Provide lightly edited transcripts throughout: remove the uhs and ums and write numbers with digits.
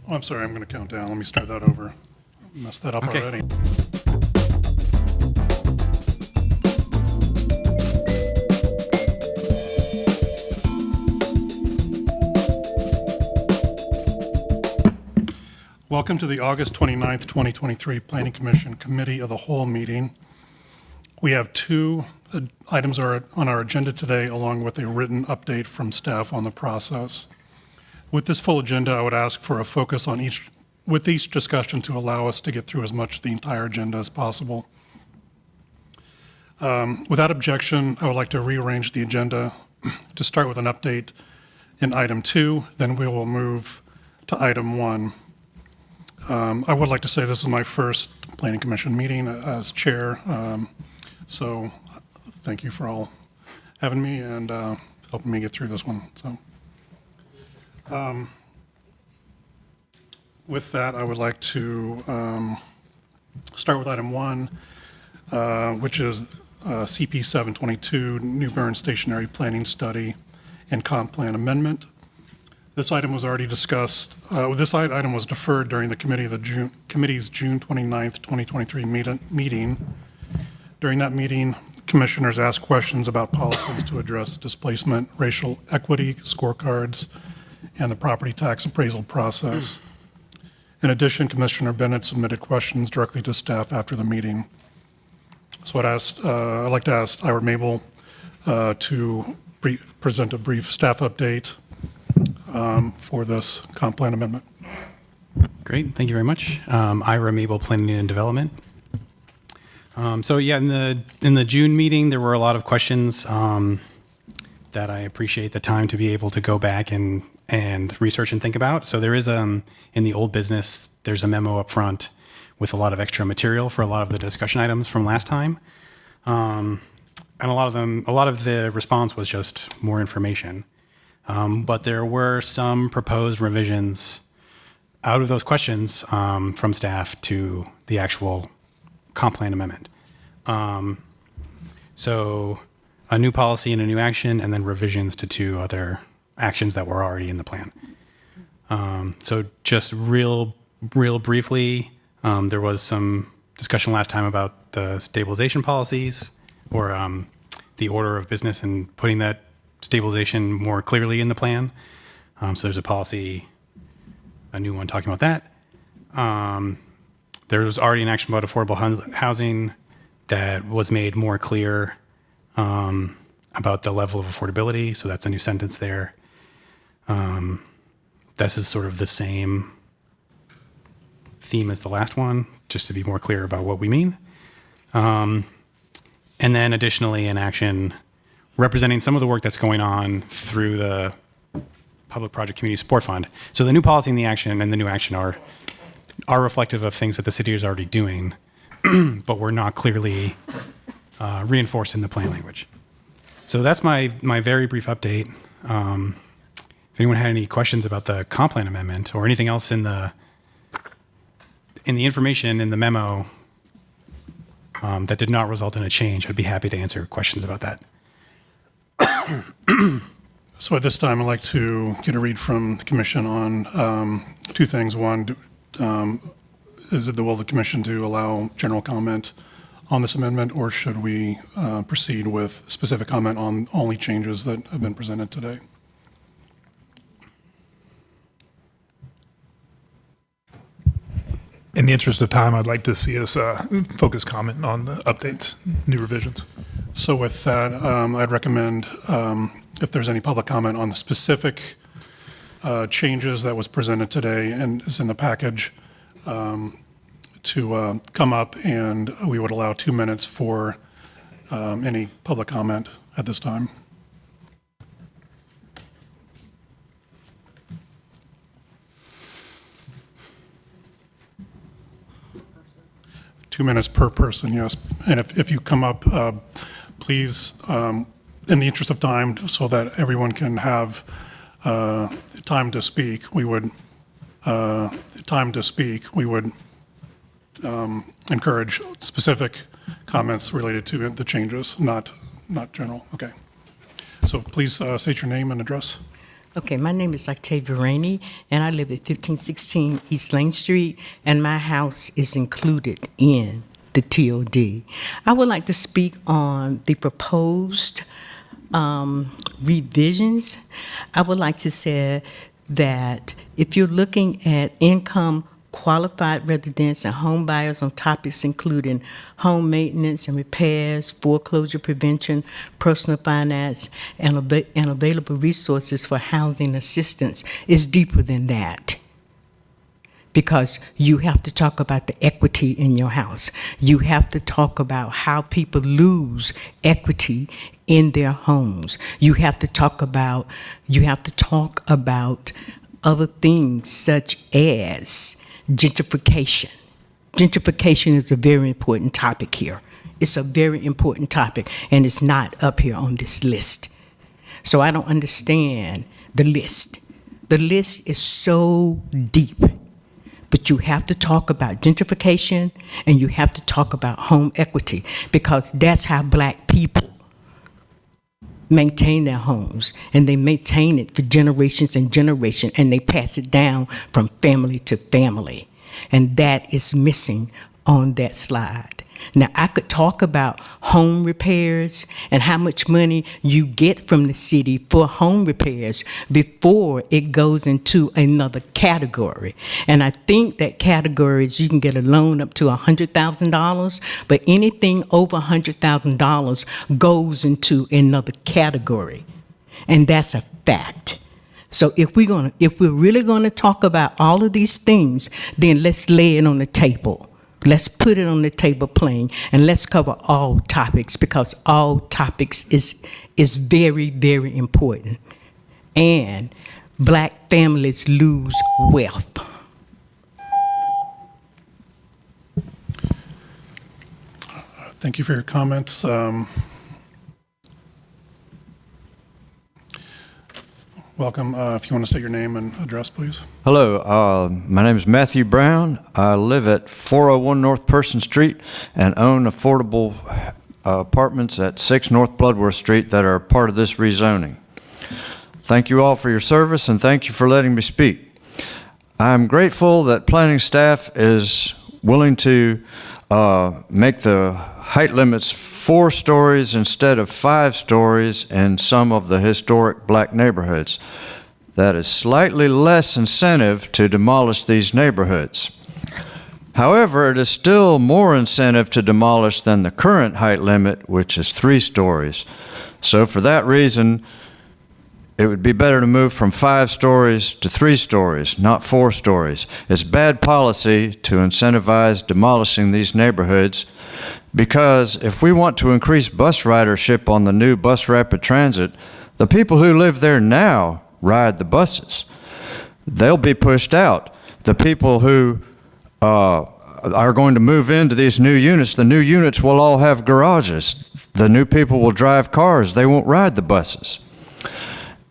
Oh, I'm sorry, I'm going to count down. Let me start that over. Messed that up already. Welcome to the August 29th, 2023 Planning Commission Committee of the Whole meeting. We have two items on our agenda today, along with a written update from staff on the process. With this full agenda, I would ask for a focus on each discussion to allow us to get through as much of the entire agenda as possible. Without objection, I would like to rearrange the agenda to start with an update in item 2, then we will move to item 1. I would like to say this is my first Planning Commission meeting as chair, so thank you for all having me and helping me get through this one. So, with that, I would like to start with item 1, which is CP 722 New Bern Stationary Planning Study and Comp Plan Amendment. This item was already discussed. This item was deferred during the committee's June 29th, 2023 meeting. During that meeting, commissioners asked questions about policies to address displacement, racial equity, scorecards, and the property tax appraisal process. In addition, Commissioner Bennett submitted questions directly to staff after the meeting. So I'd like to ask Ira Mabel to present a brief staff update for this comp plan amendment. Great, thank you very much. Ira Mabel, Planning and Development. So yeah, in the June meeting, there were a lot of questions that I appreciate the time to be able to go back and research and think about. So there is in the old business, there's a memo up front with a lot of extra material for a lot of the discussion items from last time. And a lot of the response was just more information. But there were some proposed revisions out of those questions from staff to the actual comp plan amendment. So a new policy and a new action, and then revisions to 2 other actions that were already in the plan. So just real briefly, there was some discussion last time about the stabilization policies, or the order of business, and putting that stabilization more clearly in the plan. So there's a policy, a new one talking about that. There was already an action about affordable housing that was made more clear about the level of affordability. So that's a new sentence there. This is sort of the same theme as the last one, just to be more clear about what we mean. And then additionally, an action representing some of the work that's going on through the Public Project Community Support Fund. So the new policy and the action and the new action are reflective of things that the city is already doing, but were not clearly reinforced in the plan language. So that's my very brief update. If anyone had any questions about the comp plan amendment or anything else in the information in the memo that did not result in a change, I'd be happy to answer questions about that. So at this time, I'd like to get a read from the commission on 2 things. One, is it the will of the commission to allow general comment on this amendment, or should we proceed with specific comment on only changes that have been presented today? In the interest of time, I'd like to see us focus comment on the updates, new revisions. So with that, I'd recommend if there's any public comment on the specific changes that was presented today and is in the package, to come up, and we would allow 2 minutes for any public comment at this time. Two minutes per person, yes. And if you come up, please, in the interest of time, so that everyone can have time to speak, we would encourage specific comments related to the changes, not general. Okay. So please state your name and address. Okay, my name is Octavia Rainey, and I live at 1516 East Lane Street, and my house is included in the TOD. I would like to speak on the proposed revisions. I would like to say that if you're looking at income qualified residents and home buyers on topics including home maintenance and repairs, foreclosure prevention, personal finance, and available resources for housing assistance, is deeper than that. Because you have to talk about the equity in your house. You have to talk about how people lose equity in their homes. You have to talk about other things such as gentrification. Gentrification is a very important topic here. It's a very important topic, and it's not up here on this list. So I don't understand the list. The list is so deep, but you have to talk about gentrification and you have to talk about home equity, because that's how Black people maintain their homes, and they maintain it for generations and generations, and they pass it down from family to family. And that is missing on that slide. Now, I could talk about home repairs and how much money you get from the city for home repairs before it goes into another category. And I think that category is you can get a loan up to $100,000, but anything over $100,000 goes into another category. And that's a fact. So if we're really gonna talk about all of these things, then let's lay it on the table. Let's put it on the table plain, and let's cover all topics, because all topics is very, very important. And Black families lose wealth. Thank you for your comments. Welcome. If you want to state your name and address, please. Hello, my name is Matthew Brown. I live at 401 North Person Street and own affordable apartments at 6 North Bloodworth Street that are part of this rezoning. Thank you all for your service, and thank you for letting me speak. I'm grateful that planning staff is willing to make the height limits 4 stories instead of 5 stories in some of the historic Black neighborhoods. That is slightly less incentive to demolish these neighborhoods. However, it is still more incentive to demolish than the current height limit, which is 3 stories. So for that reason, it would be better to move from 5 stories to 3 stories, not 4 stories. It's bad policy to incentivize demolishing these neighborhoods, because if we want to increase bus ridership on the new bus rapid transit, the people who live there now ride the buses. They'll be pushed out. The people who are going to move into these new units, the new units will all have garages. The new people will drive cars. They won't ride the buses.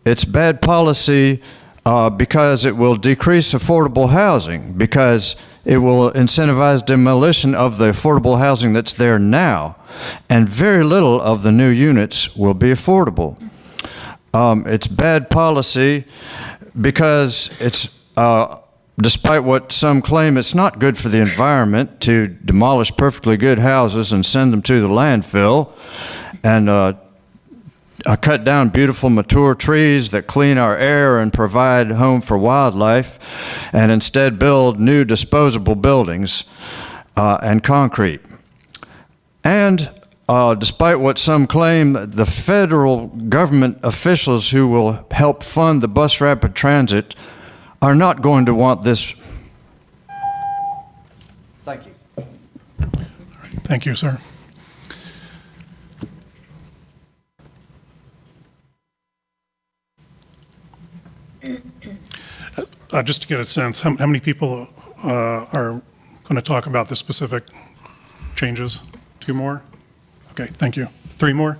It's bad policy because it will decrease affordable housing, because it will incentivize demolition of the affordable housing that's there now, and very little of the new units will be affordable. It's bad policy because it's, despite what some claim, it's not good for the environment to demolish perfectly good houses and send them to the landfill and cut down beautiful mature trees that clean our air and provide home for wildlife, and instead build new disposable buildings and concrete. And despite what some claim, the federal government officials who will help fund the bus rapid transit are not going to want this. Thank you. All right. Thank you, sir. Just to get a sense, how many people are going to talk about the specific changes? 2 more? Okay, thank you. 3 more?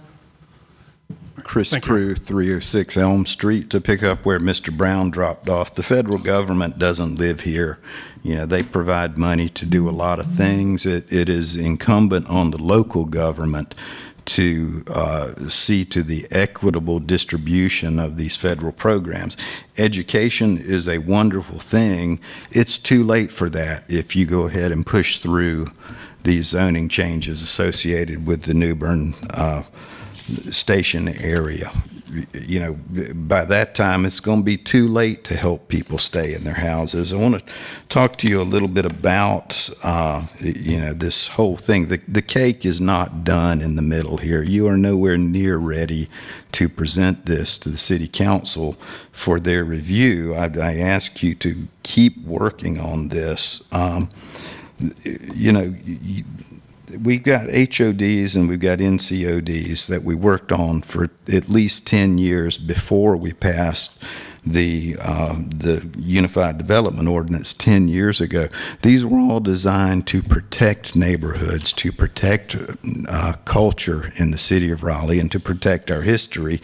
Chris Thank you. Crew, 306 Elm Street, to pick up where Mr. Brown dropped off. The federal government doesn't live here. You know, they provide money to do a lot of things. It is incumbent on the local government to see to the equitable distribution of these federal programs. Education is a wonderful thing. It's too late for that if you go ahead and push through these zoning changes associated with the New Bern station area. You know, by that time, it's going to be too late to help people stay in their houses. I want to talk to you a little bit about, you know, this whole thing. The cake is not done in the middle here. You are nowhere near ready to present this to the city council for their review. I ask you to keep working on this. You know, we've got HODs and we've got NCODs that we worked on for at least 10 years before we passed the Unified Development Ordinance 10 years ago. These were all designed to protect neighborhoods, to protect culture in the city of Raleigh, and to protect our history.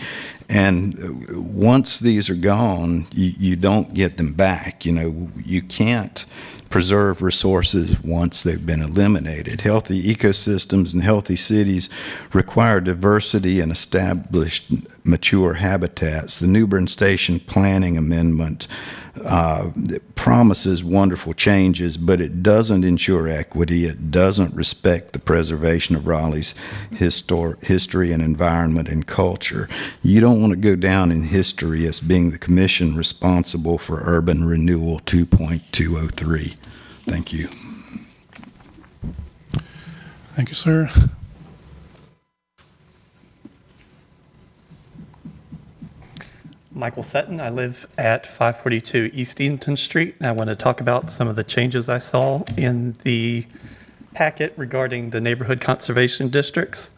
And once these are gone, you don't get them back. You know, you can't preserve resources once they've been eliminated. Healthy ecosystems and healthy cities require diversity and established mature habitats. The New Bern Station Planning Amendment promises wonderful changes, but it doesn't ensure equity. It doesn't respect the preservation of Raleigh's history and environment and culture. You don't want to go down in history as being the commission responsible for urban renewal 2.203. Thank you. Thank you, sir. Michael Sutton. I live at 542 East Eatonton Street, and I want to talk about some of the changes I saw in the packet regarding the neighborhood conservation districts.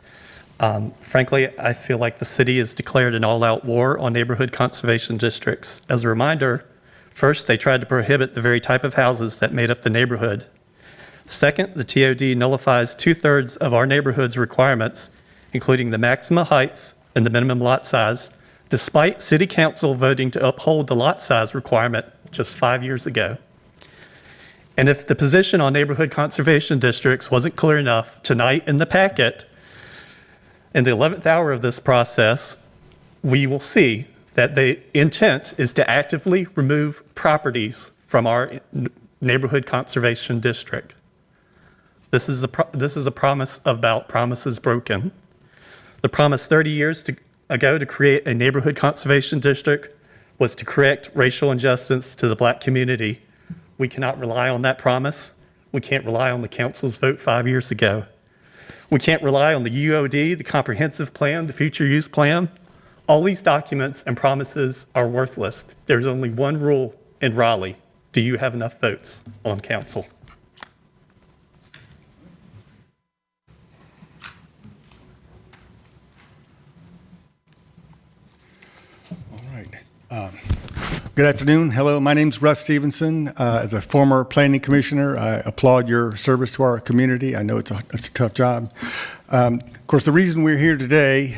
Frankly, I feel like the city has declared an all-out war on neighborhood conservation districts. As a reminder, first, they tried to prohibit the very type of houses that made up the neighborhood. Second, the TOD nullifies 2/3 of our neighborhood's requirements, including the maximum height and the minimum lot size, despite City Council voting to uphold the lot size requirement just 5 years ago. And if the position on neighborhood conservation districts wasn't clear enough, tonight in the packet, in the 11th hour of this process, we will see that the intent is to actively remove properties from our neighborhood conservation district. This is a promise about promises broken. The promise 30 years ago to create a neighborhood conservation district was to correct racial injustice to the Black community. We cannot rely on that promise. We can't rely on the council's vote 5 years ago. We can't rely on the UOD, the comprehensive plan, the future use plan. All these documents and promises are worthless. There's only one rule in Raleigh. Do you have enough votes on council? Good afternoon. Hello, my name's Russ Stevenson. As a former planning commissioner, I applaud your service to our community. I know it's a tough job. Of course, the reason we're here today,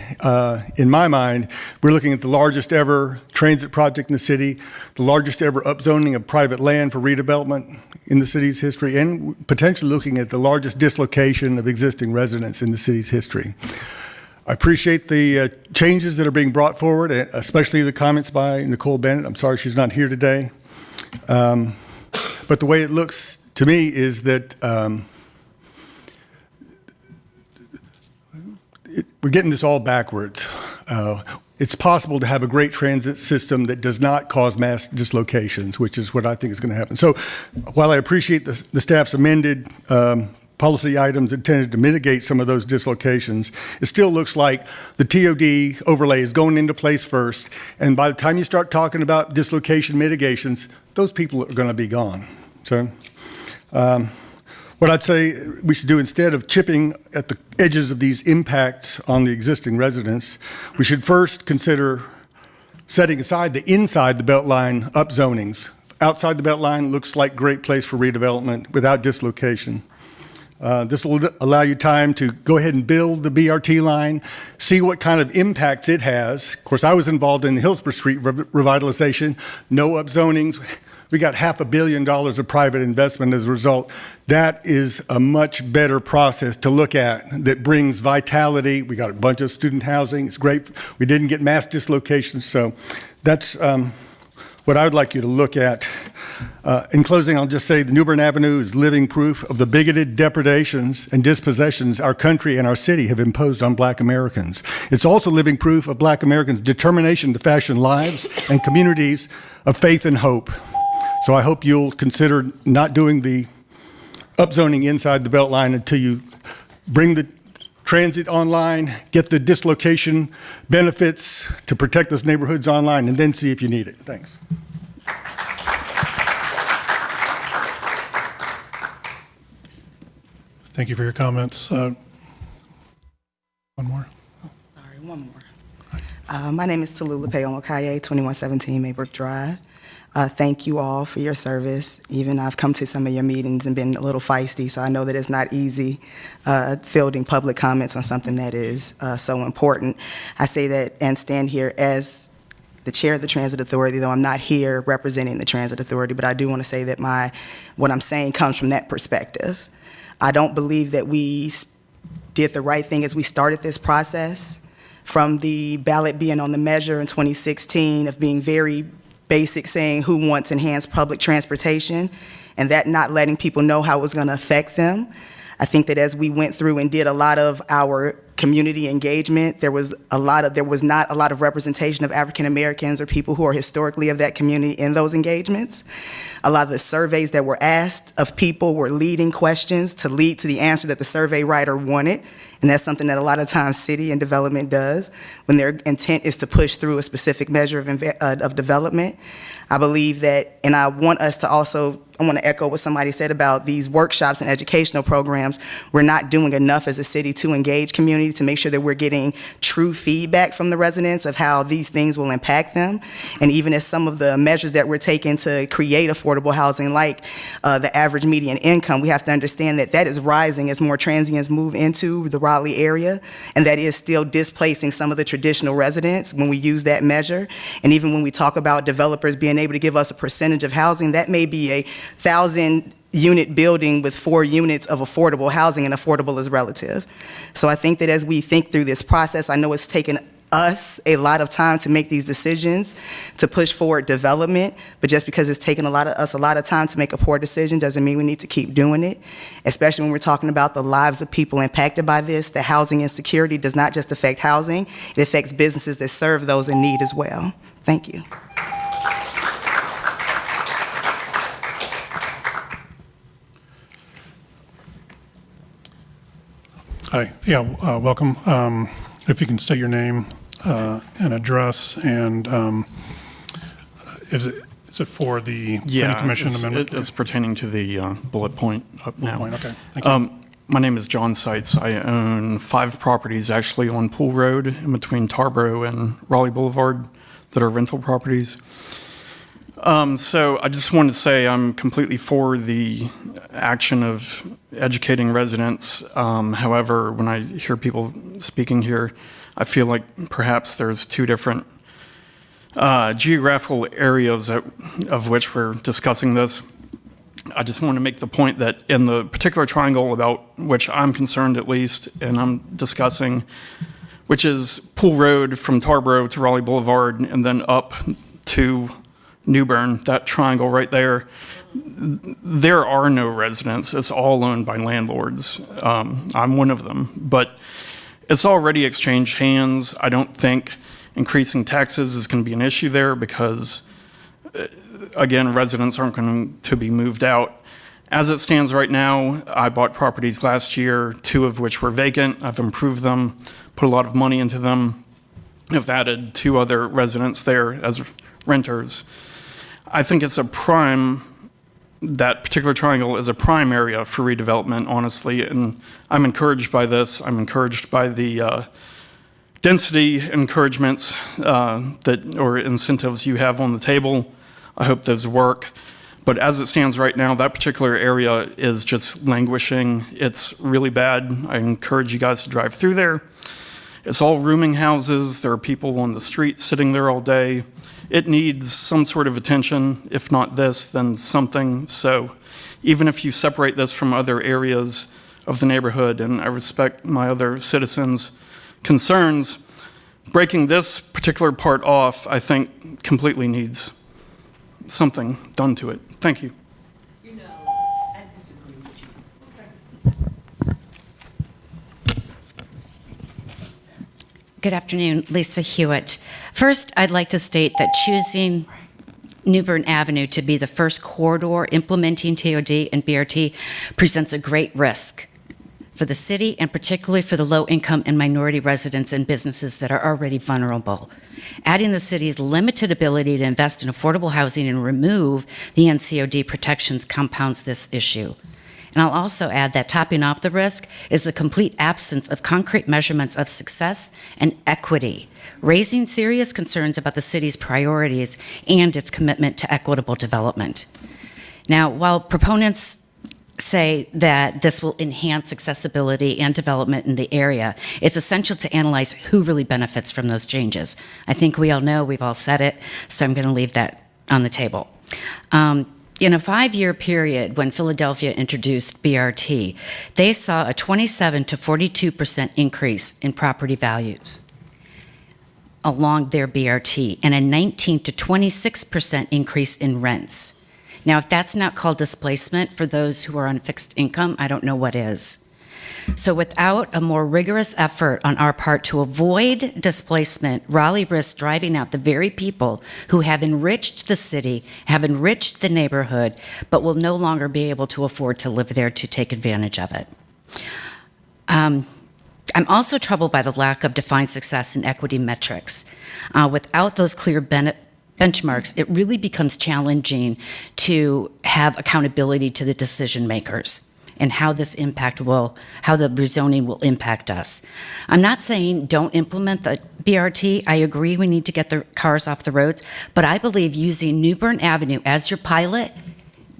in my mind, we're looking at the largest ever transit project in the city, the largest ever upzoning of private land for redevelopment in the city's history, and potentially looking at the largest dislocation of existing residents in the city's history. I appreciate the changes that are being brought forward, especially the comments by Nicole Bennett. I'm sorry she's not here today. But the way it looks to me is that we're getting this all backwards. It's possible to have a great transit system that does not cause mass dislocations, which is what I think is going to happen. So while I appreciate the staff's amended policy items intended to mitigate some of those dislocations, it still looks like the TOD overlay is going into place first, and by the time you start talking about dislocation mitigations, those people are going to be gone. So what I'd say we should do, instead of chipping at the edges of these impacts on the existing residents, we should first consider setting aside the inside the Beltline upzonings. Outside the Beltline looks like a great place for redevelopment without dislocation. This will allow you time to go ahead and build the BRT line, see what kind of impacts it has. Of course, I was involved in the Hillsborough Street revitalization, no upzonings. We got $500 million of private investment as a result. That is a much better process to look at that brings vitality. We got a bunch of student housing. It's great. We didn't get mass dislocations. So that's what I would like you to look at. In closing, I'll just say the New Bern Avenue is living proof of the bigoted depredations and dispossessions our country and our city have imposed on Black Americans. It's also living proof of Black Americans' determination to fashion lives and communities of faith and hope. So I hope you'll consider not doing the upzoning inside the Beltline until you bring the transit online, get the dislocation benefits to protect those neighborhoods online, and then see if you need it. Thanks. Thank you for your comments. One more. Sorry, one more. My name is Tallulah Payomokaye, 2117 Maybrook Drive. Thank you all for your service. Even I've come to some of your meetings and been a little feisty, so I know that it's not easy fielding public comments on something that is so important. I say that and stand here as the chair of the Transit Authority, though I'm not here representing the Transit Authority, but I do want to say that what I'm saying comes from that perspective. I don't believe that we did the right thing as we started this process, from the ballot being on the measure in 2016 of being very basic, saying who wants enhanced public transportation, and that not letting people know how it was going to affect them. I think that as we went through and did a lot of our community engagement, there was not a lot of representation of African Americans or people who are historically of that community in those engagements. A lot of the surveys that were asked of people were leading questions to lead to the answer that the survey writer wanted. And that's something that a lot of times city and development does when their intent is to push through a specific measure of development. I believe that, and I want to echo what somebody said about these workshops and educational programs. We're not doing enough as a city to engage community to make sure that we're getting true feedback from the residents of how these things will impact them. And even as some of the measures that we're taking to create affordable housing, like the average median income, we have to understand that that is rising as more transients move into the Raleigh area, and that is still displacing some of the traditional residents when we use that measure. And even when we talk about developers being able to give us a percentage of housing, that may be a 1,000-unit building with 4 units of affordable housing, and affordable is relative. So I think that as we think through this process, I know it's taken us a lot of time to make these decisions, to push forward development, but just because it's taken us a lot of time to make a poor decision doesn't mean we need to keep doing it, especially when we're talking about the lives of people impacted by this. The housing insecurity does not just affect housing, it affects businesses that serve those in need as well. Thank you. Hi, yeah, welcome. If you can state your name and address, and is it for the Planning Commission amendment? It's pertaining to the bullet point up now. Point, okay, thank you. My name is John Seitz. I own 5 properties actually on Pool Road in between Tarboro and Raleigh Boulevard that are rental properties. So I just wanted to say I'm completely for the action of educating residents. However, when I hear people speaking here, I feel like perhaps there's 2 different geographical areas of which we're discussing this. I just want to make the point that in the particular triangle about which I'm concerned at least, and I'm discussing, which is Pool Road from Tarboro to Raleigh Boulevard and then up to New Bern, that triangle right there, there are no residents. It's all owned by landlords. I'm one of them, but it's already exchanged hands. I don't think increasing taxes is going to be an issue there because, again, residents aren't going to be moved out. As it stands right now, I bought properties last year, 2 of which were vacant. I've improved them, put a lot of money into them. I've added 2 other residents there as renters. I think it's that particular triangle is a prime area for redevelopment, honestly, and I'm encouraged by this. I'm encouraged by the density encouragements or incentives you have on the table. I hope those work. But as it stands right now, that particular area is just languishing. It's really bad. I encourage you guys to drive through there. It's all rooming houses. There are people on the street sitting there all day. It needs some sort of attention. If not this, then something. So even if you separate this from other areas of the neighborhood, and I respect my other citizens' concerns, breaking this particular part off, I think, completely needs something done to it. Thank you. I disagree with you. Good afternoon, Lisa Hewitt. First, I'd like to state that choosing New Bern Avenue to be the first corridor implementing TOD and BRT presents a great risk for the city and particularly for the low-income and minority residents and businesses that are already vulnerable. Adding the city's limited ability to invest in affordable housing and remove the NCOD protections compounds this issue. And I'll also add that topping off the risk is the complete absence of concrete measurements of success and equity, raising serious concerns about the city's priorities and its commitment to equitable development. Now, while proponents say that this will enhance accessibility and development in the area, it's essential to analyze who really benefits from those changes. I think we all know, we've all said it, so I'm going to leave that on the table. In a 5-year period when Philadelphia introduced BRT, they saw a 27 to 42% increase in property values along their BRT and a 19 to 26% increase in rents. Now, if that's not called displacement for those who are on fixed income, I don't know what is. So without a more rigorous effort on our part to avoid displacement, Raleigh risks driving out the very people who have enriched the city, have enriched the neighborhood, but will no longer be able to afford to live there to take advantage of it. I'm also troubled by the lack of defined success and equity metrics. Without those clear benchmarks, it really becomes challenging to have accountability to the decision makers and how the rezoning will impact us. I'm not saying don't implement the BRT. I agree we need to get the cars off the roads, but I believe using New Bern Avenue as your pilot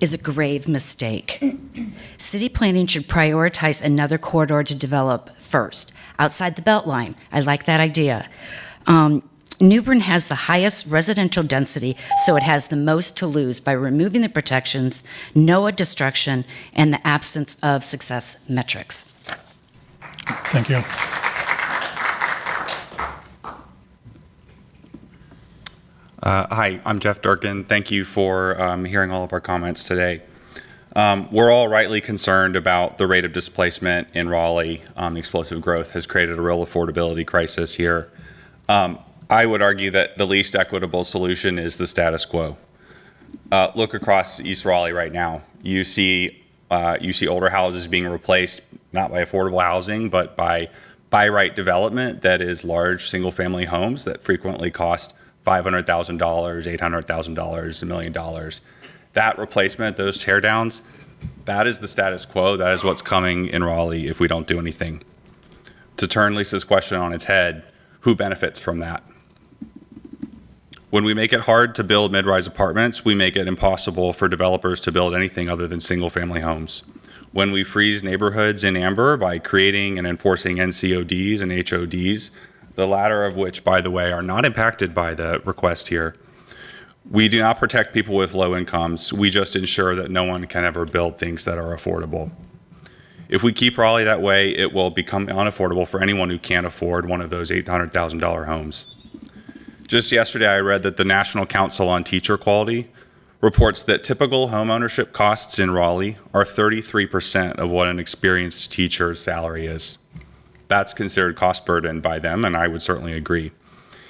is a grave mistake. City planning should prioritize another corridor to develop first, outside the Beltline. I like that idea. New Bern has the highest residential density, so it has the most to lose by removing the protections, NOAA destruction, and the absence of success metrics. Thank you. Hi, I'm Jeff Durkin. Thank you for hearing all of our comments today. We're all rightly concerned about the rate of displacement in Raleigh. The explosive growth has created a real affordability crisis here. I would argue that the least equitable solution is the status quo. Look across East Raleigh right now. You see older houses being replaced not by affordable housing, but by by-right development that is large single-family homes that frequently cost $500,000, $800,000, $1 million. That replacement, those teardowns, that is the status quo. That is what's coming in Raleigh if we don't do anything. To turn Lisa's question on its head, who benefits from that? When we make it hard to build mid-rise apartments, we make it impossible for developers to build anything other than single-family homes. When we freeze neighborhoods in amber by creating and enforcing NCODs and HODs, the latter of which, by the way, are not impacted by the request here, we do not protect people with low incomes. We just ensure that no one can ever build things that are affordable. If we keep Raleigh that way, it will become unaffordable for anyone who can't afford one of those $800,000 homes. Just yesterday, I read that the National Council on Teacher Quality reports that typical home ownership costs in Raleigh are 33% of what an experienced teacher's salary is. That's considered cost burden by them, and I would certainly agree.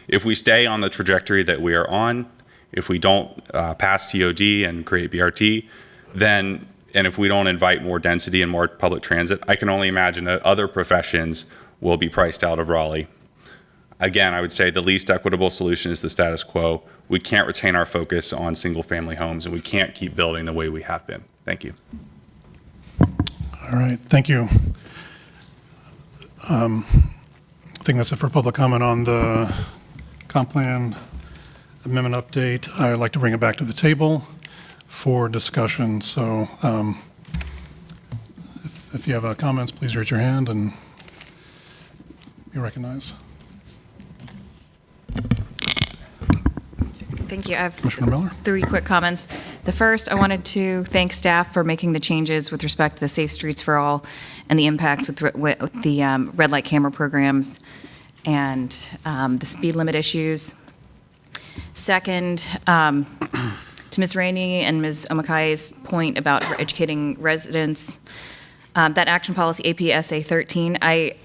If we stay on the trajectory that we are on, if we don't pass TOD and create BRT, then, and if we don't invite more density and more public transit, I can only imagine that other professions will be priced out of Raleigh. Again, I would say the least equitable solution is the status quo. We can't retain our focus on single-family homes, and we can't keep building the way we have been. Thank you. All right, thank you. I think that's it for public comment on the comp plan amendment update. I'd like to bring it back to the table for discussion. So if you have comments, please raise your hand and be recognized. Thank you. I have Commissioner Miller? 3 quick comments. The first, I wanted to thank staff for making the changes with respect to the Safe Streets for All and the impacts with the red light camera programs and the speed limit issues. Second, to Ms. Rainey and Ms. Omakaye's point about educating residents, that action policy APSA 13, I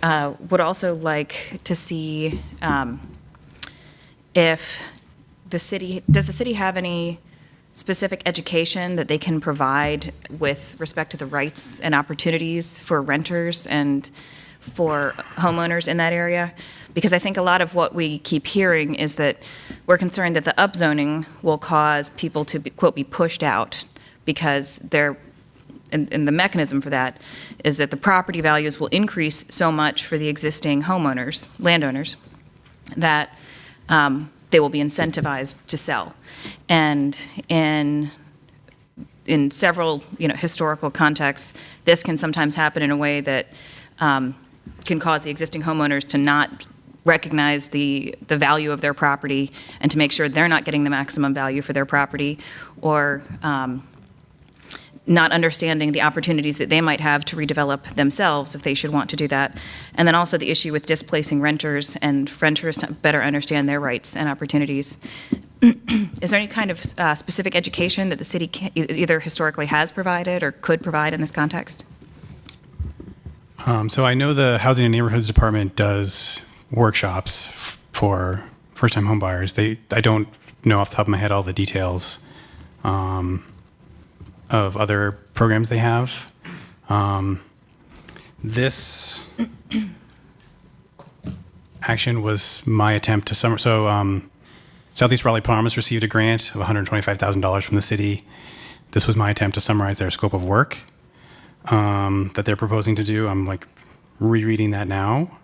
would also like to see if does the city have any specific education that they can provide with respect to the rights and opportunities for renters and for homeowners in that area? Because I think a lot of what we keep hearing is that we're concerned that the upzoning will cause people to be, quote, be pushed out because they're, and the mechanism for that is that the property values will increase so much for the existing homeowners, landowners, that they will be incentivized to sell. And in in several, historical contexts, this can sometimes happen in a way that can cause the existing homeowners to not recognize the value of their property and to make sure they're not getting the maximum value for their property, or not understanding the opportunities that they might have to redevelop themselves if they should want to do that. And then also the issue with displacing renters and renters to better understand their rights and opportunities. Is there any kind of specific education that the city either historically has provided or could provide in this context? So I know the Housing and Neighborhoods Department does workshops for first-time homebuyers. I don't know off the top of my head all the details of other programs they have. This action was my attempt to Southeast Raleigh Promise received a grant of $125,000 from the city. This was my attempt to summarize their scope of work that they're proposing to do. I'm rereading that now.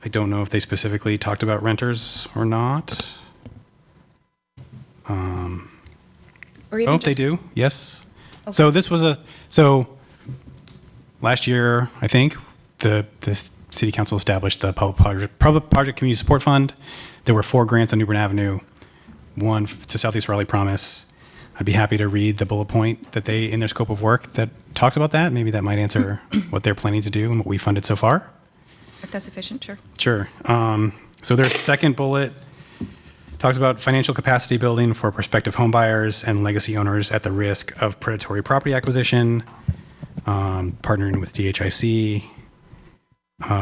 I don't know if they specifically talked about renters or not. They do. Yes. Okay. So this was last year, I think, the City Council established the Public Project Community Support Fund. There were 4 grants on New Bern Avenue, one to Southeast Raleigh Promise. I'd be happy to read the bullet point that they, in their scope of work, that talked about that. Maybe that might answer what they're planning to do and what we funded so far. If that's sufficient, sure. Sure. So their second bullet talks about financial capacity building for prospective homebuyers and legacy owners at the risk of predatory property acquisition, partnering with DHIC.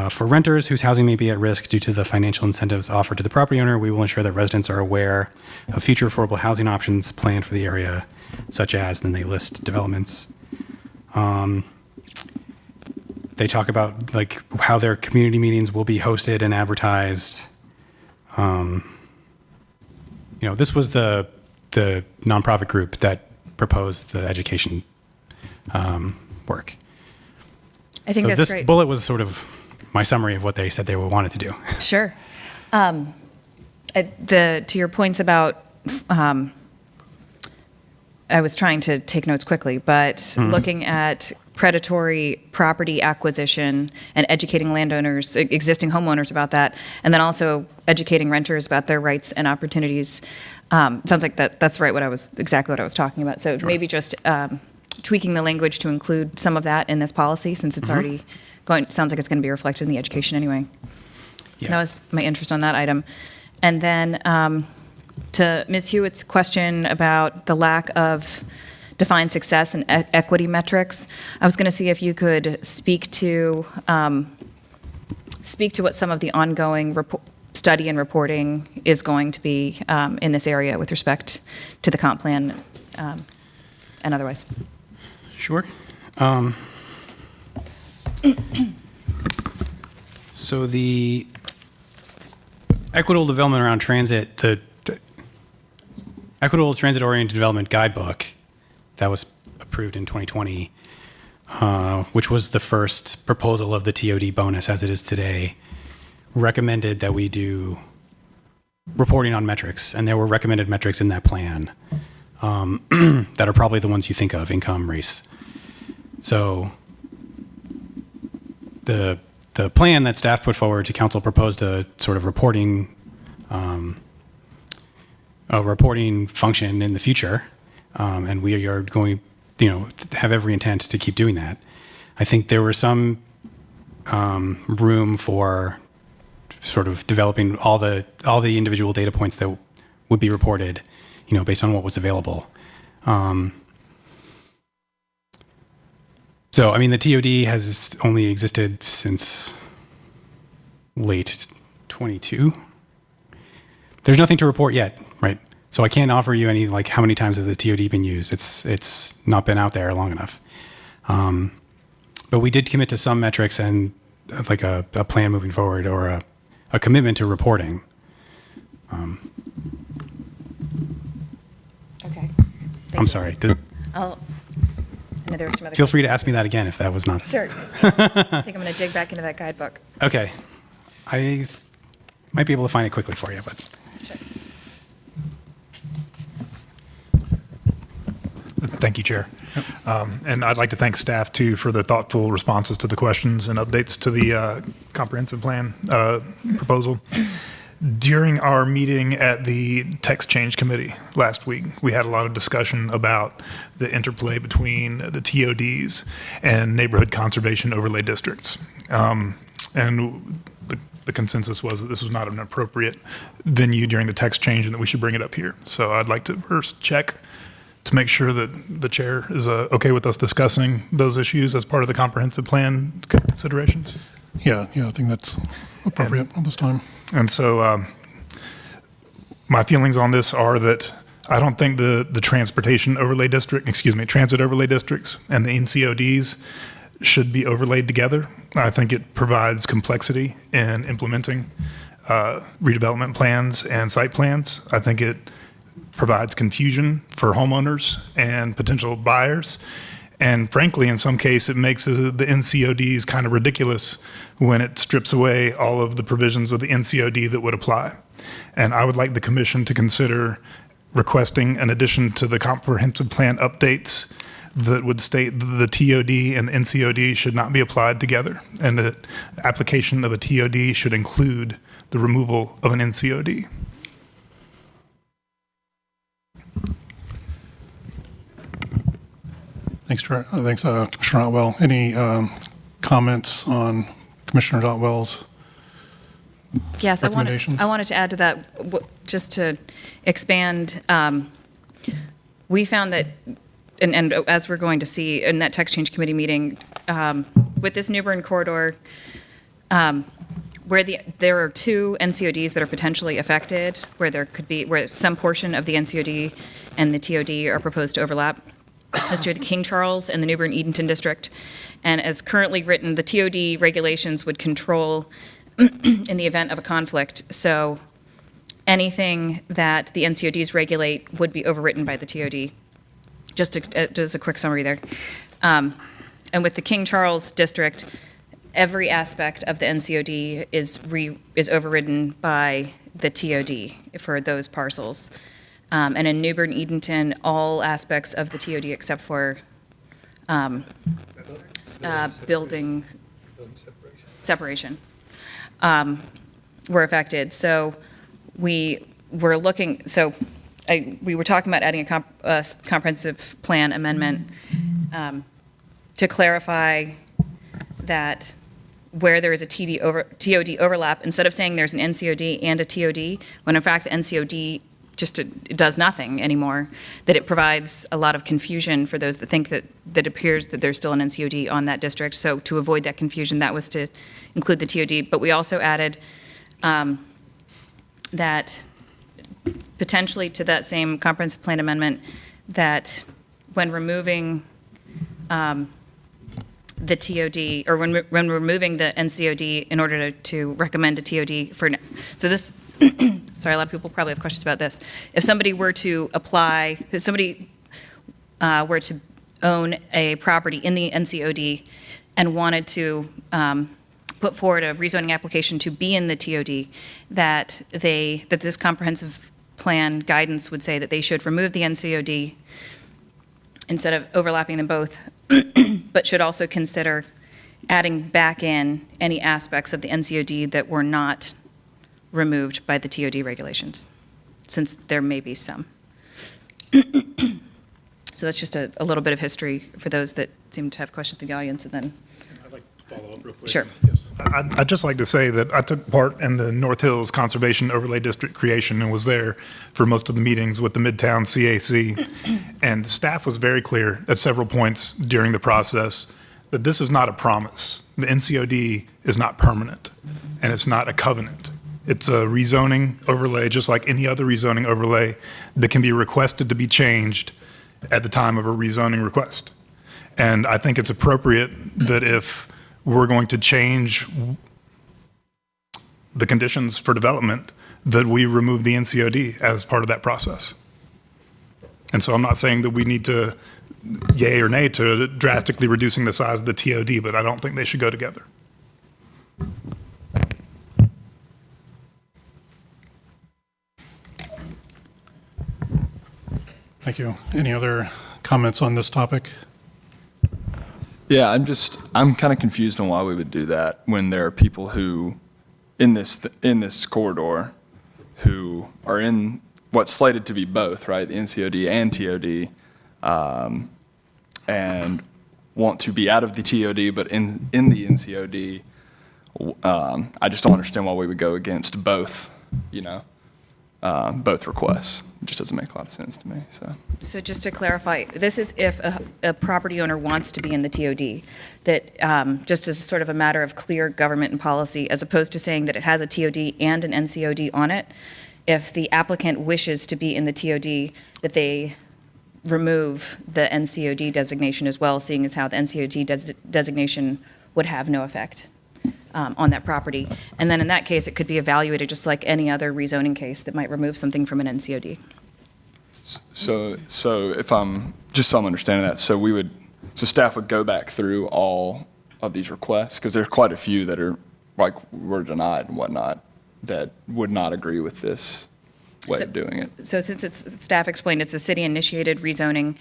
For renters whose housing may be at risk due to the financial incentives offered to the property owner, we will ensure that residents are aware of future affordable housing options planned for the area, such as, and then they list developments. They talk about how their community meetings will be hosted and advertised. This was the nonprofit group that proposed the education work. I think so that's this great. Bullet was sort of my summary of what they said they wanted to do. Sure. To your points about, I was trying to take notes quickly, but looking at predatory property acquisition and educating landowners, existing homeowners about that, and then also educating renters about their rights and opportunities. Sounds like that's exactly what I was talking about. So maybe just tweaking the language to include some of that in this policy, since it's already sounds like it's going to be reflected in the education anyway. Yeah. That was my interest on that item. And then to Ms. Hewitt's question about the lack of defined success and equity metrics, I was going to see if you could speak to what some of the ongoing study and reporting is going to be in this area with respect to the comp plan and otherwise. Sure. So the equitable development around transit, the equitable transit-oriented development guidebook that was approved in 2020, which was the first proposal of the TOD bonus as it is today, recommended that we do reporting on metrics, and there were recommended metrics in that plan that are probably the ones you think of: income, race. So the plan that staff put forward to council proposed a sort of reporting function in the future, and we are going, have every intent to keep doing that. I think there was some room for sort of developing all the individual data points that would be reported, based on what was available. So, the TOD has only existed since late 22. There's nothing to report yet, right? So I can't offer you any, how many times has the TOD been used. It's not been out there long enough. But we did commit to some metrics and a plan moving forward, or a commitment to reporting. Okay. I'm sorry. I know there were some other Feel free to ask me that again if that was not. Sure. I think I'm going to dig back into that guidebook. Okay. I might be able to find it quickly for you, but. Sure. Thank you, Chair. And I'd like to thank staff, too, for the thoughtful responses to the questions and updates to the comprehensive plan proposal. During our meeting at the text change committee last week, we had a lot of discussion about the interplay between the TODs and neighborhood conservation overlay districts. And the consensus was that this was not an appropriate venue during the text change and that we should bring it up here. So I'd like to first check to make sure that the chair is okay with us discussing those issues as part of the comprehensive plan considerations. Yeah, I think that's appropriate at this time. And so my feelings on this are that I don't think the transportation overlay district, transit overlay districts and the NCODs should be overlaid together. I think it provides complexity in implementing redevelopment plans and site plans. I think it provides confusion for homeowners and potential buyers. And frankly, in some case, it makes the NCODs kind of ridiculous when it strips away all of the provisions of the NCOD that would apply. And I would like the commission to consider requesting an addition to the comprehensive plan updates that would state that the TOD and the NCOD should not be applied together, and that application of a TOD should include the removal of an NCOD. Thanks, Commissioner Otwell. Any comments on Commissioner Otwell's Yes, recommendations? I wanted to add to that, just to expand. We found that, and as we're going to see in that text change committee meeting, with this New Bern corridor, where there are two NCODs that are potentially affected, where some portion of the NCOD and the TOD are proposed to overlap. Those two are the King Charles and the New Bern Edenton district. And as currently written, the TOD regulations would control in the event of a conflict. So anything that the NCODs regulate would be overwritten by the TOD. Just a quick summary there. And with the King Charles district, every aspect of the NCOD is overridden by the TOD for those parcels. And in New Bern Edenton, all aspects of the TOD except for building separation were affected. So we were looking, we were talking about adding a comprehensive plan amendment to clarify that where there is a TOD overlap, instead of saying there's an NCOD and a TOD, when in fact the NCOD it does nothing anymore, that it provides a lot of confusion for those that think that it appears that there's still an NCOD on that district. So to avoid that confusion, that was to include the TOD. But we also added that potentially to that same comprehensive plan amendment, that when removing the TOD, or when removing the NCOD in order to recommend a TOD for, so this, sorry, a lot of people probably have questions about this. If somebody were to apply, if somebody were to own a property in the NCOD and wanted to put forward a rezoning application to be in the TOD, that this comprehensive plan guidance would say that they should remove the NCOD instead of overlapping them both, but should also consider adding back in any aspects of the NCOD that were not removed by the TOD regulations, since there may be some. So that's just a little bit of history for those that seem to have questions in the audience, and then. I'd like to follow up real quick. Sure. Yes. I'd just like to say that I took part in the North Hills Conservation Overlay District creation and was there for most of the meetings with the Midtown CAC. And staff was very clear at several points during the process that this is not a promise. The NCOD is not permanent, and it's not a covenant. It's a rezoning overlay, just like any other rezoning overlay that can be requested to be changed at the time of a rezoning request. And I think it's appropriate that if we're going to change the conditions for development, that we remove the NCOD as part of that process. And so I'm not saying that we need to yay or nay to drastically reducing the size of the TOD, but I don't think they should go together. Thank you. Any other comments on this topic? Yeah, I'm kind of confused on why we would do that when there are people who, in this corridor, who are in what's slated to be both, right, the NCOD and TOD, and want to be out of the TOD but in the NCOD. I just don't understand why we would go against both, both requests. It just doesn't make a lot of sense to me, so. So just to clarify, this is if a property owner wants to be in the TOD, that just as sort of a matter of clear government and policy, as opposed to saying that it has a TOD and an NCOD on it, if the applicant wishes to be in the TOD, that they remove the NCOD designation as well, seeing as how the NCOD designation would have no effect on that property. And then in that case, it could be evaluated just like any other rezoning case that might remove something from an NCOD. So if I'm, just so I'm understanding that, so staff would go back through all of these requests, because there's quite a few that are, like, were denied and whatnot, that would not agree with this way of doing it. So since staff explained it's a city-initiated rezoning,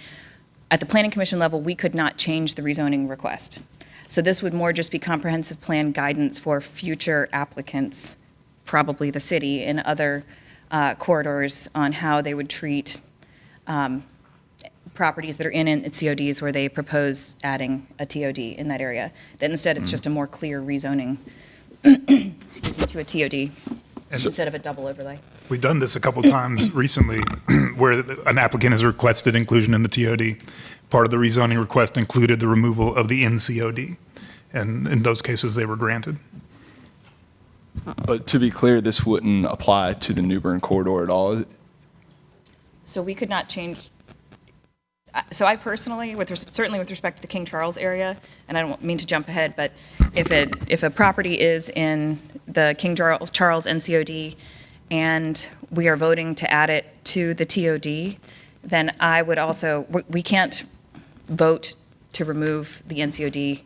at the planning commission level, we could not change the rezoning request. So this would more just be comprehensive plan guidance for future applicants, probably the city, in other corridors on how they would treat properties that are in CODs where they propose adding a TOD in that area. Then instead, it's just a more clear rezoning excuse me, to a TOD instead of a double overlay. We've done this a couple times recently where an applicant has requested inclusion in the TOD. Part of the rezoning request included the removal of the NCOD, and in those cases, they were granted. But to be clear, this wouldn't apply to the New Bern corridor at all? So we could not change. So I personally, certainly with respect to the King Charles area, and I don't mean to jump ahead, but if a property is in the King Charles NCOD and we are voting to add it to the TOD, then I would also, we can't vote to remove the NCOD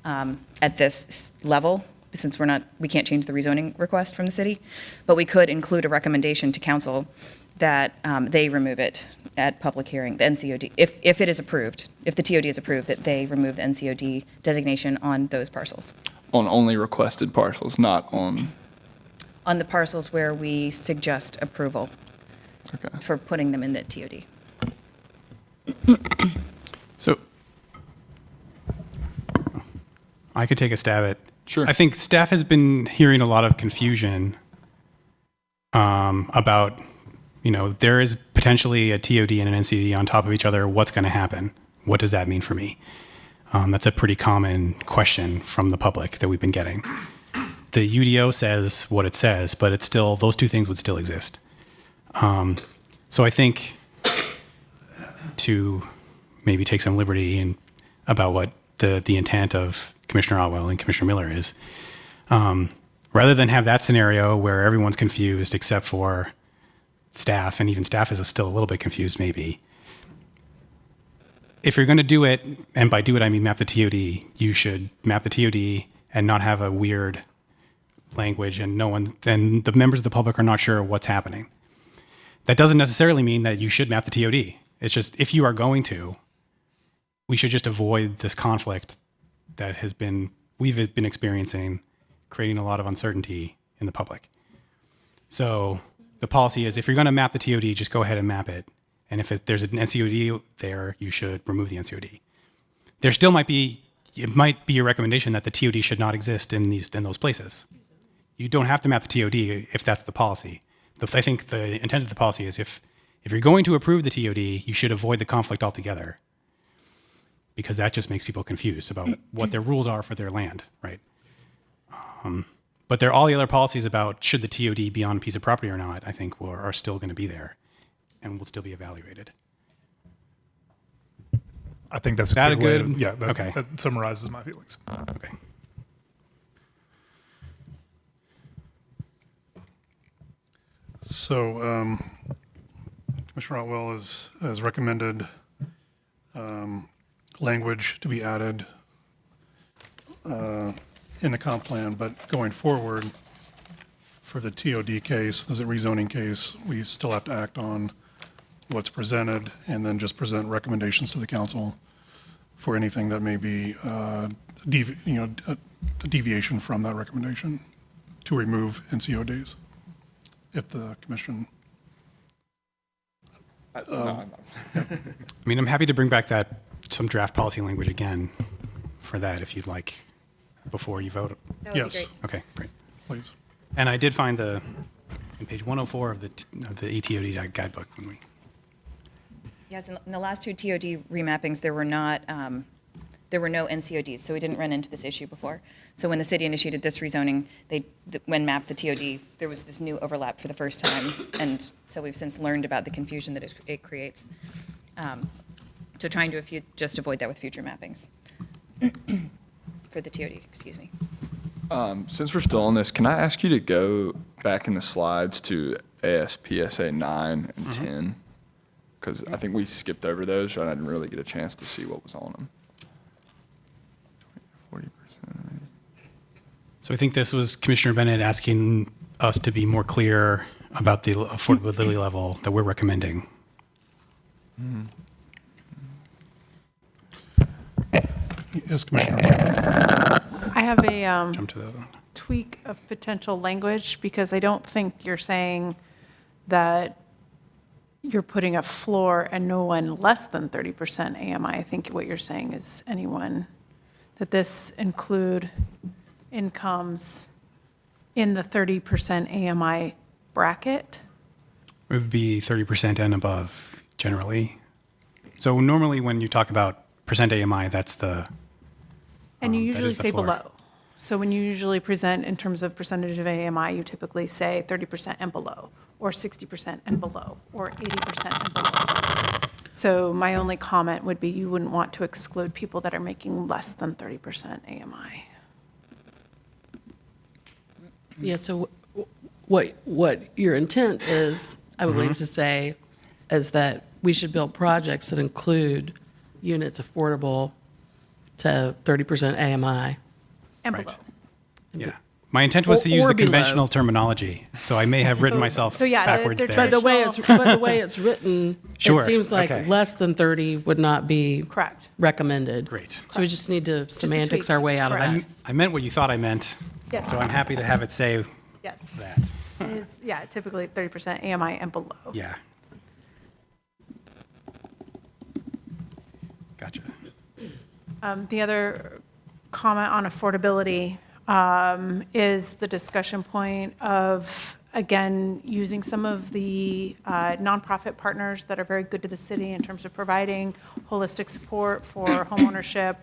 at this level, since we can't change the rezoning request from the city, but we could include a recommendation to council that they remove it at public hearing, the NCOD, if it is approved, if the TOD is approved, that they remove the NCOD designation on those parcels. On only requested parcels, not on... On the parcels where we suggest approval for putting them in the TOD. So I could take a stab at. Sure. I think staff has been hearing a lot of confusion about, there is potentially a TOD and an NCD on top of each other. What's going to happen? What does that mean for me? That's a pretty common question from the public that we've been getting. The UDO says what it says, but it's still, those two things would still exist. So I think to maybe take some liberty about what the intent of Commissioner Otwell and Commissioner Miller is, rather than have that scenario where everyone's confused except for staff, and even staff is still a little bit confused maybe. If you're going to do it, and by do it I mean map the TOD, you should map the TOD and not have a weird language and then the members of the public are not sure what's happening. That doesn't necessarily mean that you should map the TOD. It's just, if you are going to, we should just avoid this conflict that we've been experiencing, creating a lot of uncertainty in the public. So the policy is, if you're going to map the TOD, just go ahead and map it. And if there's an NCOD there, you should remove the NCOD. There still might be a recommendation that the TOD should not exist in those places. You don't have to map the TOD if that's the policy. I think the intent of the policy is if you're going to approve the TOD, you should avoid the conflict altogether, because that just makes people confused about what their rules are for their land, right? But all the other policies about should the TOD be on a piece of property or not, I think are still going to be there and will still be evaluated. I think that's that a good good? way. Yeah, Okay. That summarizes my feelings. Okay. So Commissioner Otwell has recommended language to be added in the comp plan, but going forward for the TOD case, the rezoning case, we still have to act on what's presented and then just present recommendations to the council for anything that may be, a deviation from that recommendation to remove NCODs if the commission. I mean, I'm happy to bring back some draft policy language again for that if you'd like, before you vote. That would be Yes. great. Okay, great. Please. And I did find in page 104 of the ETOD guidebook when we. Yes, in the last two TOD remappings, there were no NCODs, so we didn't run into this issue before. So when the city initiated this rezoning, when mapped the TOD, there was this new overlap for the first time, and so we've since learned about the confusion that it creates. So trying to just avoid that with future mappings for the TOD, excuse me. Since we're still on this, can I ask you to go back in the slides to ASPSA 9 and 10? Because I think we skipped over those, and I didn't really get a chance to see what was on them. 40%. So I think this was Commissioner Bennett asking us to be more clear about the affordability level that we're recommending. Yes, Commissioner Bennett. I have a Jump to the other one. tweak of potential language because I don't think you're saying that you're putting a floor and no one less than 30% AMI. I think what you're saying is anyone, that this include incomes in the 30% AMI bracket. It would be 30% and above generally. So normally when you talk about percent AMI, that's the. And you that usually is the say floor. below. So when you usually present in terms of percentage of AMI, you typically say 30% and below, or 60% and below, or 80% and below. So my only comment would be you wouldn't want to exclude people that are making less than 30% AMI. Yeah, so what your intent is, I believe, to say is that we should build projects that include units affordable to 30% AMI. And Right. below. Yeah. My intent was to use Or the below. conventional terminology, so I may have written myself So yeah, backwards they're there. But the way it's written, Sure, it seems like okay. less than 30 would not be Correct. recommended. Great. So we just need to a semantics tweak. our way out of Correct. that. I meant what you thought I meant, Yes. so I'm happy to have it say Yes. that. It is, yeah, typically 30% AMI and below. Yeah. Gotcha. The other comment on affordability is the discussion point of, again, using some of the nonprofit partners that are very good to the city in terms of providing holistic support for homeownership,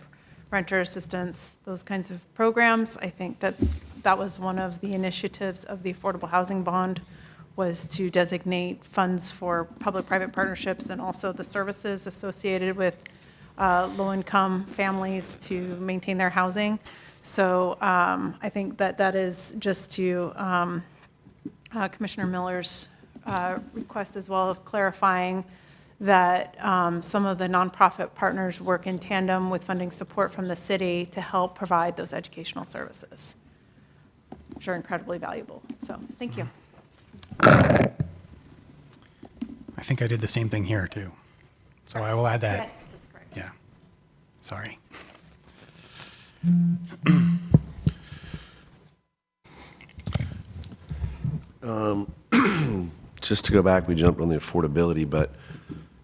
renter assistance, those kinds of programs. I think that was one of the initiatives of the Affordable Housing Bond, was to designate funds for public-private partnerships and also the services associated with low-income families to maintain their housing. So I think that is just to Commissioner Miller's request as well, of clarifying that some of the nonprofit partners work in tandem with funding support from the city to help provide those educational services, which are incredibly valuable. So thank you. I think I did the same thing here, too. So I will add that. Yes, that's correct. Yeah. Sorry. Just to go back, we jumped on the affordability, but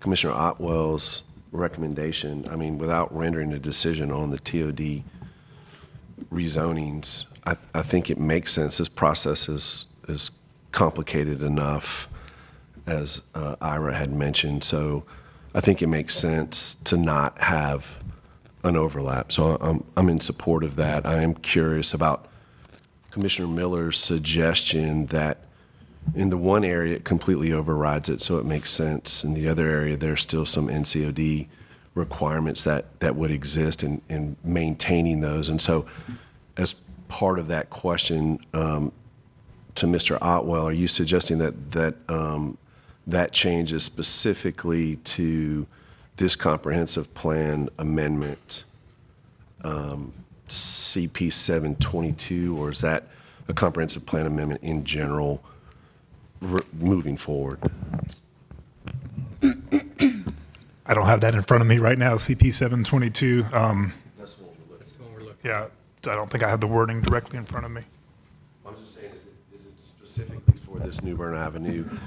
Commissioner Otwell's recommendation, I mean, without rendering a decision on the TOD rezonings, I think it makes sense. This process is complicated enough, as Ira had mentioned. So I think it makes sense to not have an overlap. So I'm in support of that. I am curious about Commissioner Miller's suggestion that in the one area, it completely overrides it, so it makes sense. In the other area, there's still some NCOD requirements that would exist in maintaining those. And so as part of that question to Mr. Otwell, are you suggesting that change is specifically to this comprehensive plan amendment, CP 722, or is that a comprehensive plan amendment in general moving forward? I don't have that in front of me right now, CP 722. That's the one we're looking at. Yeah, I don't think I have the wording directly in front of me. I'm just saying, is it specifically for this New Bern Avenue?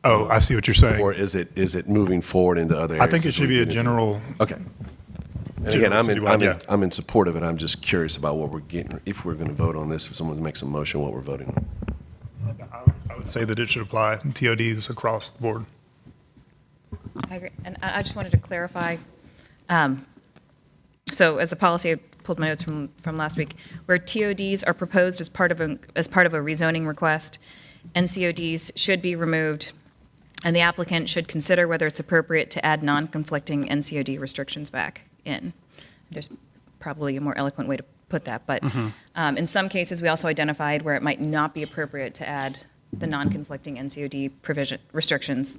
Oh, I see what you're saying. Or is it moving forward into other areas? I think it as should we be a get into- general. Okay. And again, General citywide, I'm in support of it. I'm just curious about what we're getting, if we're going to vote on this, if someone makes a motion, what we're voting on. I would say that it should apply TODs across the board. I agree. And I just wanted to clarify. So as a policy, I pulled my notes from last week, where TODs are proposed as part of a rezoning request, NCODs should be removed, and the applicant should consider whether it's appropriate to add non-conflicting NCOD restrictions back in. There's probably a more eloquent way to put that, but in some cases, we also identified where it might not be appropriate to add the non-conflicting NCOD provision restrictions,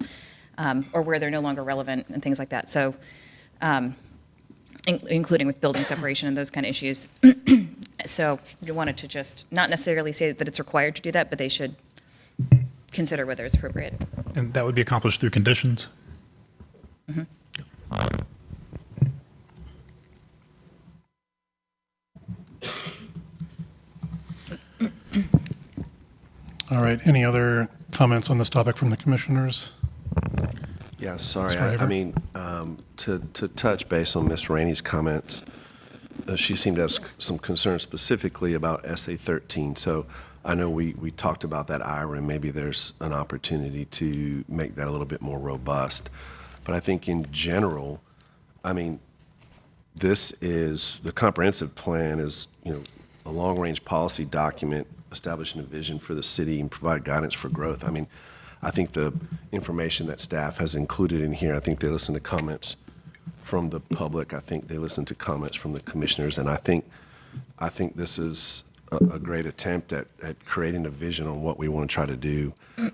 or where they're no longer relevant and things like that. So, including with building separation and those kind of issues. So we wanted to just not necessarily say that it's required to do that, but they should consider whether it's appropriate. And that would be accomplished through conditions. All right, any other comments on this topic from the commissioners? Yeah, sorry. Mr. I Haver? mean, to touch base on Ms. Rainey's comments, she seemed to have some concerns specifically about SA 13. So I know we talked about that, Ira, and maybe there's an opportunity to make that a little bit more robust. But I think in general, I mean, this is, the comprehensive plan is, a long-range policy document establishing a vision for the city and provide guidance for growth. I mean, I think the information that staff has included in here, I think they listen to comments from the public. I think they listen to comments from the commissioners. And I think this is a great attempt at creating a vision on what we want to try to do.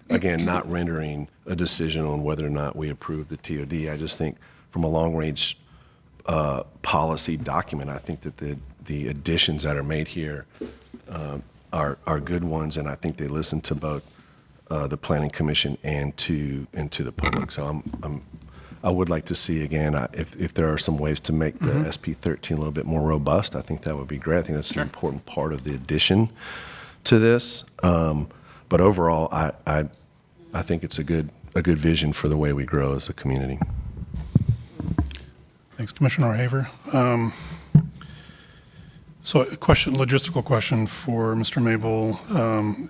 Again, not rendering a decision on whether or not we approve the TOD. I just think from a long-range policy document, I think that the additions that are made here are good ones, and I think they listen to both the Planning Commission and to the public. So I would like to see, again, if there are some ways to make the SP 13 a little bit more robust, I think that would be great. I think that's an important part of the addition to this. But overall, I think it's a good vision for the way we grow as a community. Thanks, Commissioner Haver. So a logistical question for Mr. Mabel.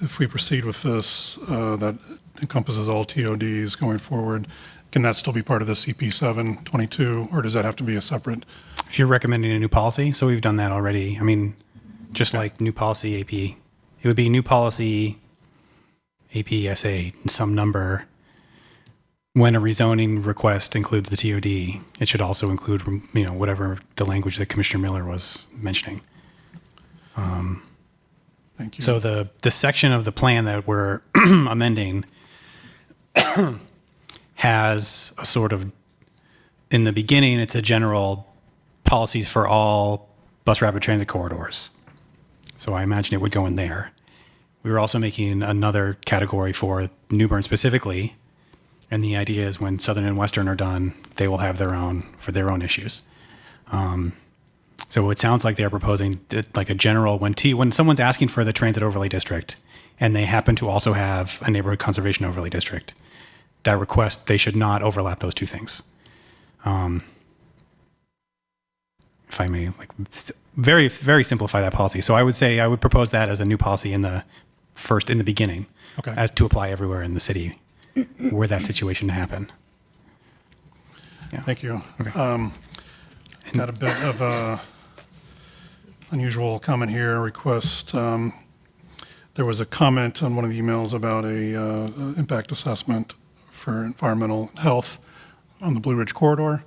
If we proceed with this, that encompasses all TODs going forward, can that still be part of the CP 722, or does that have to be a separate? If you're recommending a new policy, so we've done that already. I mean, just like new policy AP, it would be new policy APSA, some number. When a rezoning request includes the TOD, it should also include, whatever the language that Commissioner Miller was mentioning. Thank you. So the section of the plan that we're amending has a sort of, in the beginning, it's a general policies for all bus rapid transit corridors. So I imagine it would go in there. We were also making another category for New Bern specifically, and the idea is when Southern and Western are done, they will have their own for their own issues. So it sounds like they're proposing like a general, when someone's asking for the transit overlay district and they happen to also have a neighborhood conservation overlay district, that request, they should not overlap those two things. If I may, very, very simplify that policy. So I would say I would propose that as a new policy in the beginning, Okay. as to apply everywhere in the city where that situation happen. Yeah. Thank you. Okay. Got a bit of a unusual comment here, request. There was a comment on one of the emails about a impact assessment for environmental health on the Blue Ridge corridor.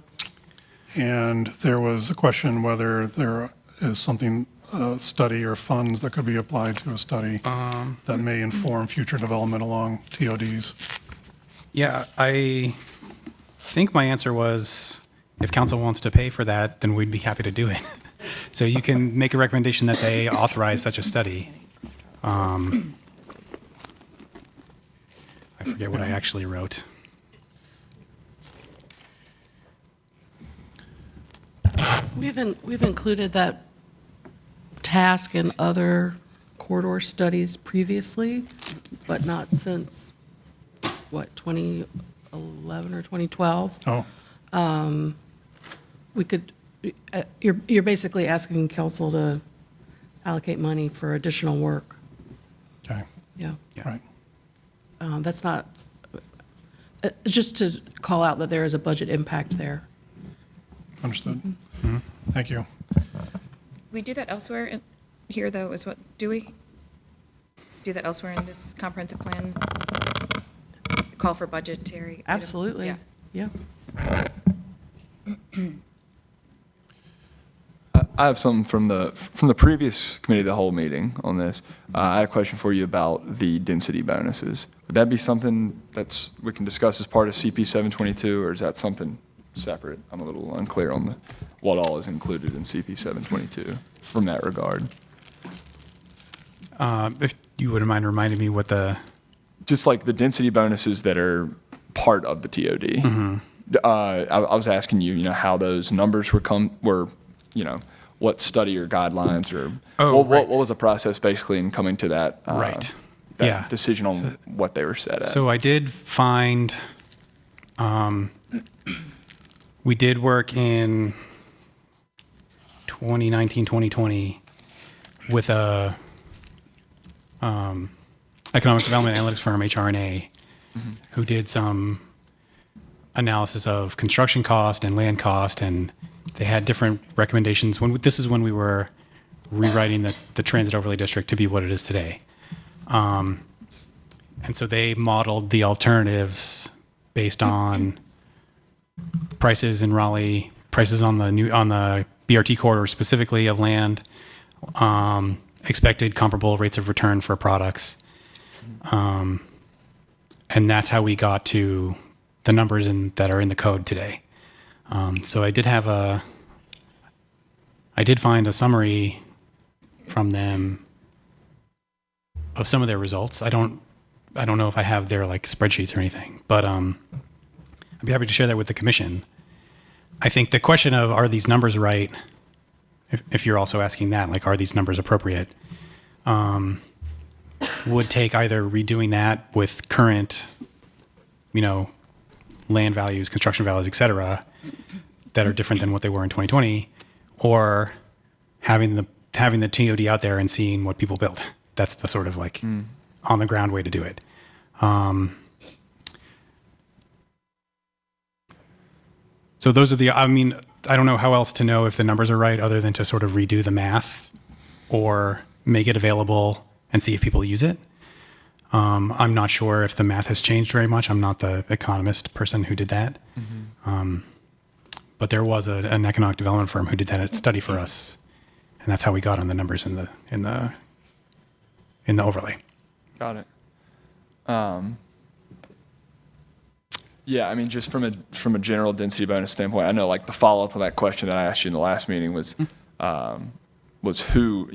And there was a question whether there is something, study or funds that could be applied to a study that may inform future development along TODs. Yeah, I think my answer was, if council wants to pay for that, then we'd be happy to do it. So you can make a recommendation that they authorize such a study. I forget what I actually wrote. We've included that task in other corridor studies previously, but not since, what, 2011 or 2012? Oh, We could, you're basically asking council to allocate money for additional work. okay, Yeah. right. That's not, just to call out that there is a budget impact there. Understood. Thank you. We do that elsewhere here, though, is what, do we? Do that elsewhere in this comprehensive plan? Call for budgetary items? Absolutely. Yeah. Yeah. I have something from the previous committee of the whole meeting on this. I had a question for you about the density bonuses. Would that be something we can discuss as part of CP 722, or is that something separate? I'm a little unclear on what all is included in CP 722 from that regard. If you wouldn't mind reminding me what Just like the density bonuses that are part of the TOD. I was asking you, how those numbers were, what study or guidelines or what was the process basically in coming to that, Right. that Yeah. decision on what they were set at? So I did find, we did work in 2019, 2020 with a economic development analytics firm, HRNA, who did some analysis of construction cost and land cost, and they had different recommendations. This is when we were rewriting the transit overlay district to be what it is today. And so they modeled the alternatives based on prices in Raleigh, prices on the BRT corridor specifically of land, expected comparable rates of return for products. And that's how we got to the numbers that are in the code today. So I did find a summary from them of some of their results. I don't know if I have their spreadsheets or anything, but I'd be happy to share that with the commission. I think the question of are these numbers right, if you're also asking that, are these numbers appropriate, would take either redoing that with current, land values, construction values, et cetera, that are different than what they were in 2020, or having the TOD out there and seeing what people build. That's the sort of on the ground way to do it. So those are I don't know how else to know if the numbers are right other than to sort of redo the math or make it available and see if people use it. I'm not sure if the math has changed very much. I'm not the economist person who did that. But there was an economic development firm who did that study for us, and that's how we got on the numbers in the overlay. Got it. Yeah, just from a general density bonus standpoint, I know the follow-up on that question that I asked you in the last meeting was who,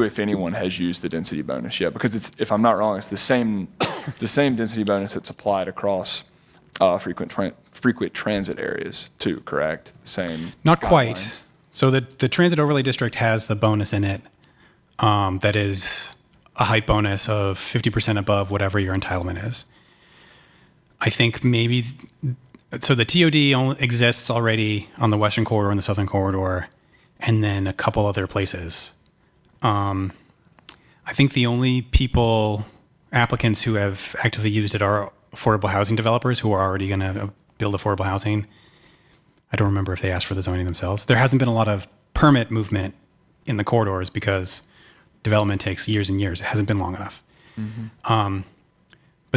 if anyone has used the density bonus yet, because if I'm not wrong, it's the same density bonus that's applied across frequent transit areas too, correct? Same. Not quite. guidelines. So the transit overlay district has the bonus in it that is a height bonus of 50% above whatever your entitlement is. I think maybe, so the TOD exists already on the western corridor and the southern corridor, and then a couple other places. I think the only applicants who have actively used it are affordable housing developers who are already going to build affordable housing. I don't remember if they asked for the zoning themselves. There hasn't been a lot of permit movement in the corridors because development takes years and years. It hasn't been long enough. But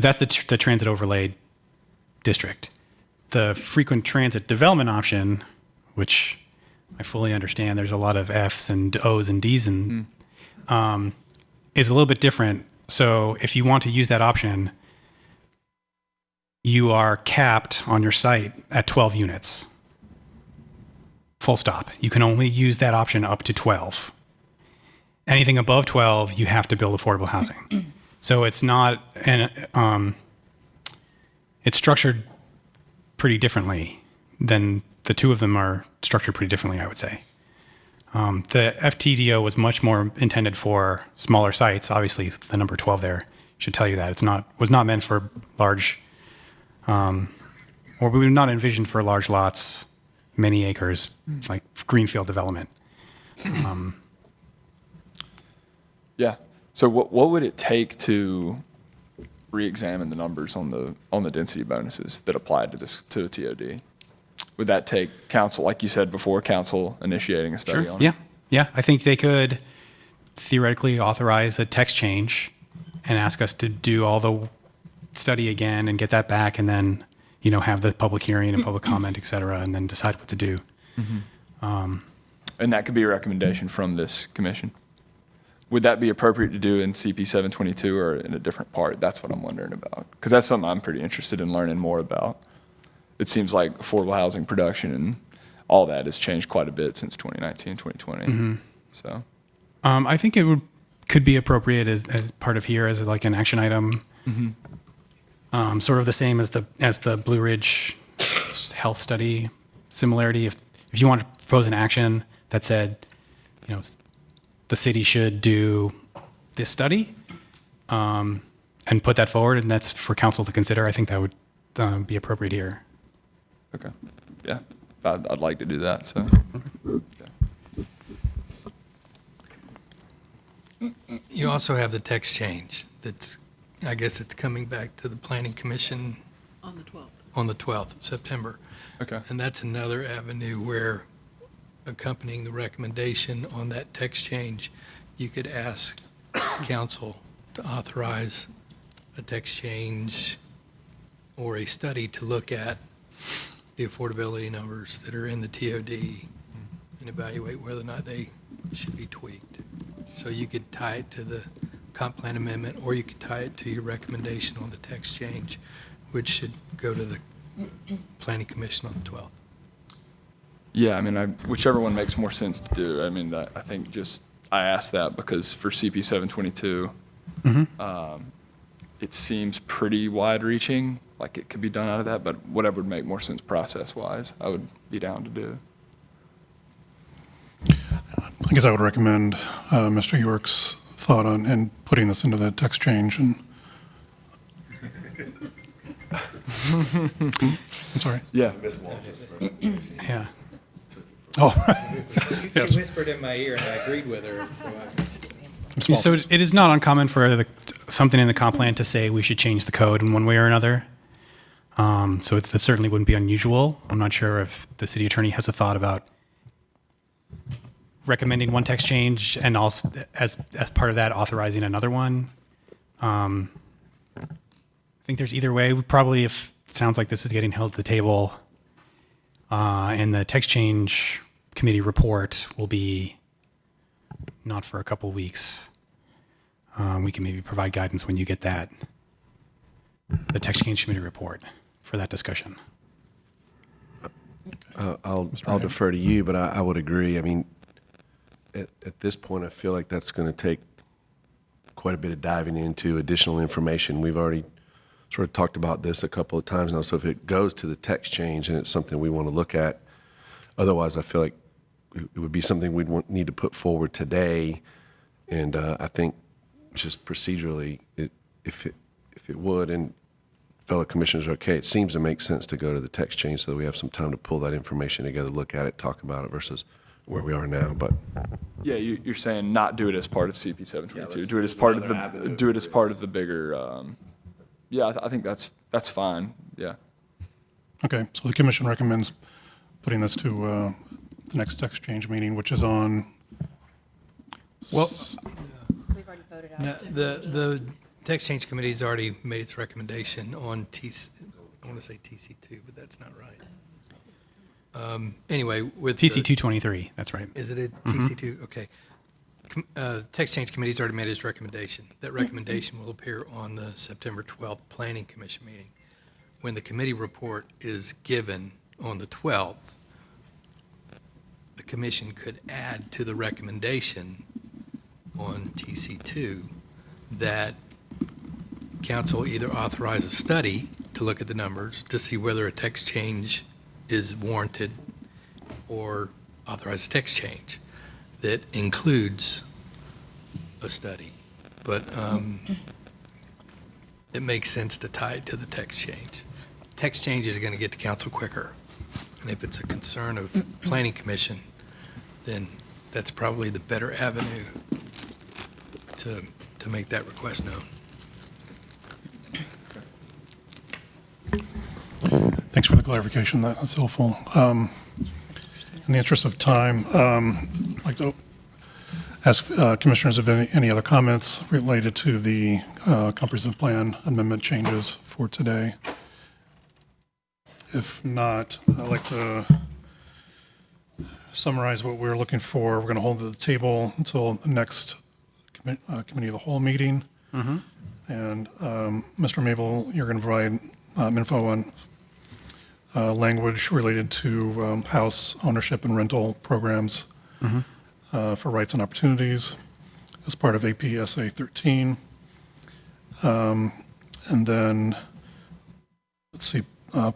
that's the transit overlay district. The frequent transit development option, which I fully understand there's a lot of F's and O's and D's and is a little bit different. So if you want to use that option, you are capped on your site at 12 units. Full stop. You can only use that option up to 12. Anything above 12, you have to build affordable housing. So it's not, it's structured pretty differently than the two of them are structured pretty differently, I would say. The FTDO was much more intended for smaller sites. Obviously, the number 12 there should tell you that was not meant for large, or we were not envisioned for large lots, many acres, like greenfield development. Yeah. So what would it take to re-examine the numbers on the density bonuses that applied to a TOD? Would that take council, like you said before, council initiating a study on it? Yeah. Yeah. I think they could theoretically authorize a text change and ask us to do all the study again and get that back, and then, have the public hearing and public comment, et cetera, and then decide what to do. And that could be a recommendation from this commission. Would that be appropriate to do in CP 722 or in a different part? That's what I'm wondering about. Because that's something I'm pretty interested in learning more about. It seems like affordable housing production and all that has changed quite a bit since 2019, 2020. So I think it could be appropriate as part of here as like an action item. Sort of the same as the Blue Ridge health study similarity. If you want to propose an action that said, the city should do this study, and put that forward, and that's for council to consider, I think that would be appropriate here. Okay. Yeah. I'd like to do that. So. You also have the text change that's, I guess it's coming back to the Planning Commission On the 12th. on the 12th of September. Okay. And that's another avenue where, accompanying the recommendation on that text change, you could ask council to authorize a text change or a study to look at the affordability numbers that are in the TOD and evaluate whether or not they should be tweaked. So you could tie it to the comp plan amendment, or you could tie it to your recommendation on the text change, which should go to the Planning Commission on the 12th. Yeah, I mean, whichever one makes more sense to do. I mean, I think I asked that because for CP 722, it seems pretty wide-reaching, like it could be done out of that, but whatever would make more sense process-wise, I would be down to do. I guess I would recommend Mr. York's thought on putting this into the text change. And I'm sorry. Yeah. Yeah. Oh, yes. She whispered in my ear, and I agreed with her. So it is not uncommon for something in the comp plan to say we should change the code in one way or another. So it certainly wouldn't be unusual. I'm not sure if the city attorney has a thought about recommending one text change and also as part of that authorizing another one. I think there's either way. Probably, if it sounds like this is getting held at the table, and the text change committee report will be not for a couple weeks. We can maybe provide guidance when you get the text change committee report for that discussion. I'll defer to you, but I would agree. I mean, at this point, I feel like that's going to take quite a bit of diving into additional information. We've already sort of talked about this a couple of times now. So if it goes to the text change and it's something we want to look at, otherwise I feel like it would be something we'd need to put forward today. And I think just procedurally, if it would, and fellow commissioners are okay, it seems to make sense to go to the text change so that we have some time to pull that information together, look at it, talk about it versus where we are now. But yeah, you're saying not do it as part of CP 722. Do it as part of the bigger. Yeah, I think that's fine. Yeah. okay, so the commission recommends putting this to the next text change meeting, which is on. Well, We've already voted out. no, the text change committee's already made its recommendation on I want to say TC2, but that's not right. Anyway, with TC 223, that's right. Is it a TC2? Okay. Text change committee's already made its recommendation. That recommendation will appear on the September 12th Planning Commission meeting. When the committee report is given on the 12th, the commission could add to the recommendation on TC2 that council either authorize a study to look at the numbers to see whether a text change is warranted or authorize a text change that includes a study. But it makes sense to tie it to the text change. Text change is going to get to council quicker. And if it's a concern of planning commission, then that's probably the better avenue to make that request known. Thanks for the clarification. That's helpful. In the interest of time, I'd like to ask commissioners if any other comments related to the comprehensive plan amendment changes for today. If not, I'd like to summarize what we're looking for. We're going to hold the table until the next committee of the whole meeting. Mm-hmm. And Mr. Mabel, you're going to provide info on language related to house ownership and rental programs for rights and opportunities as part of APSA 13. And then, let's see,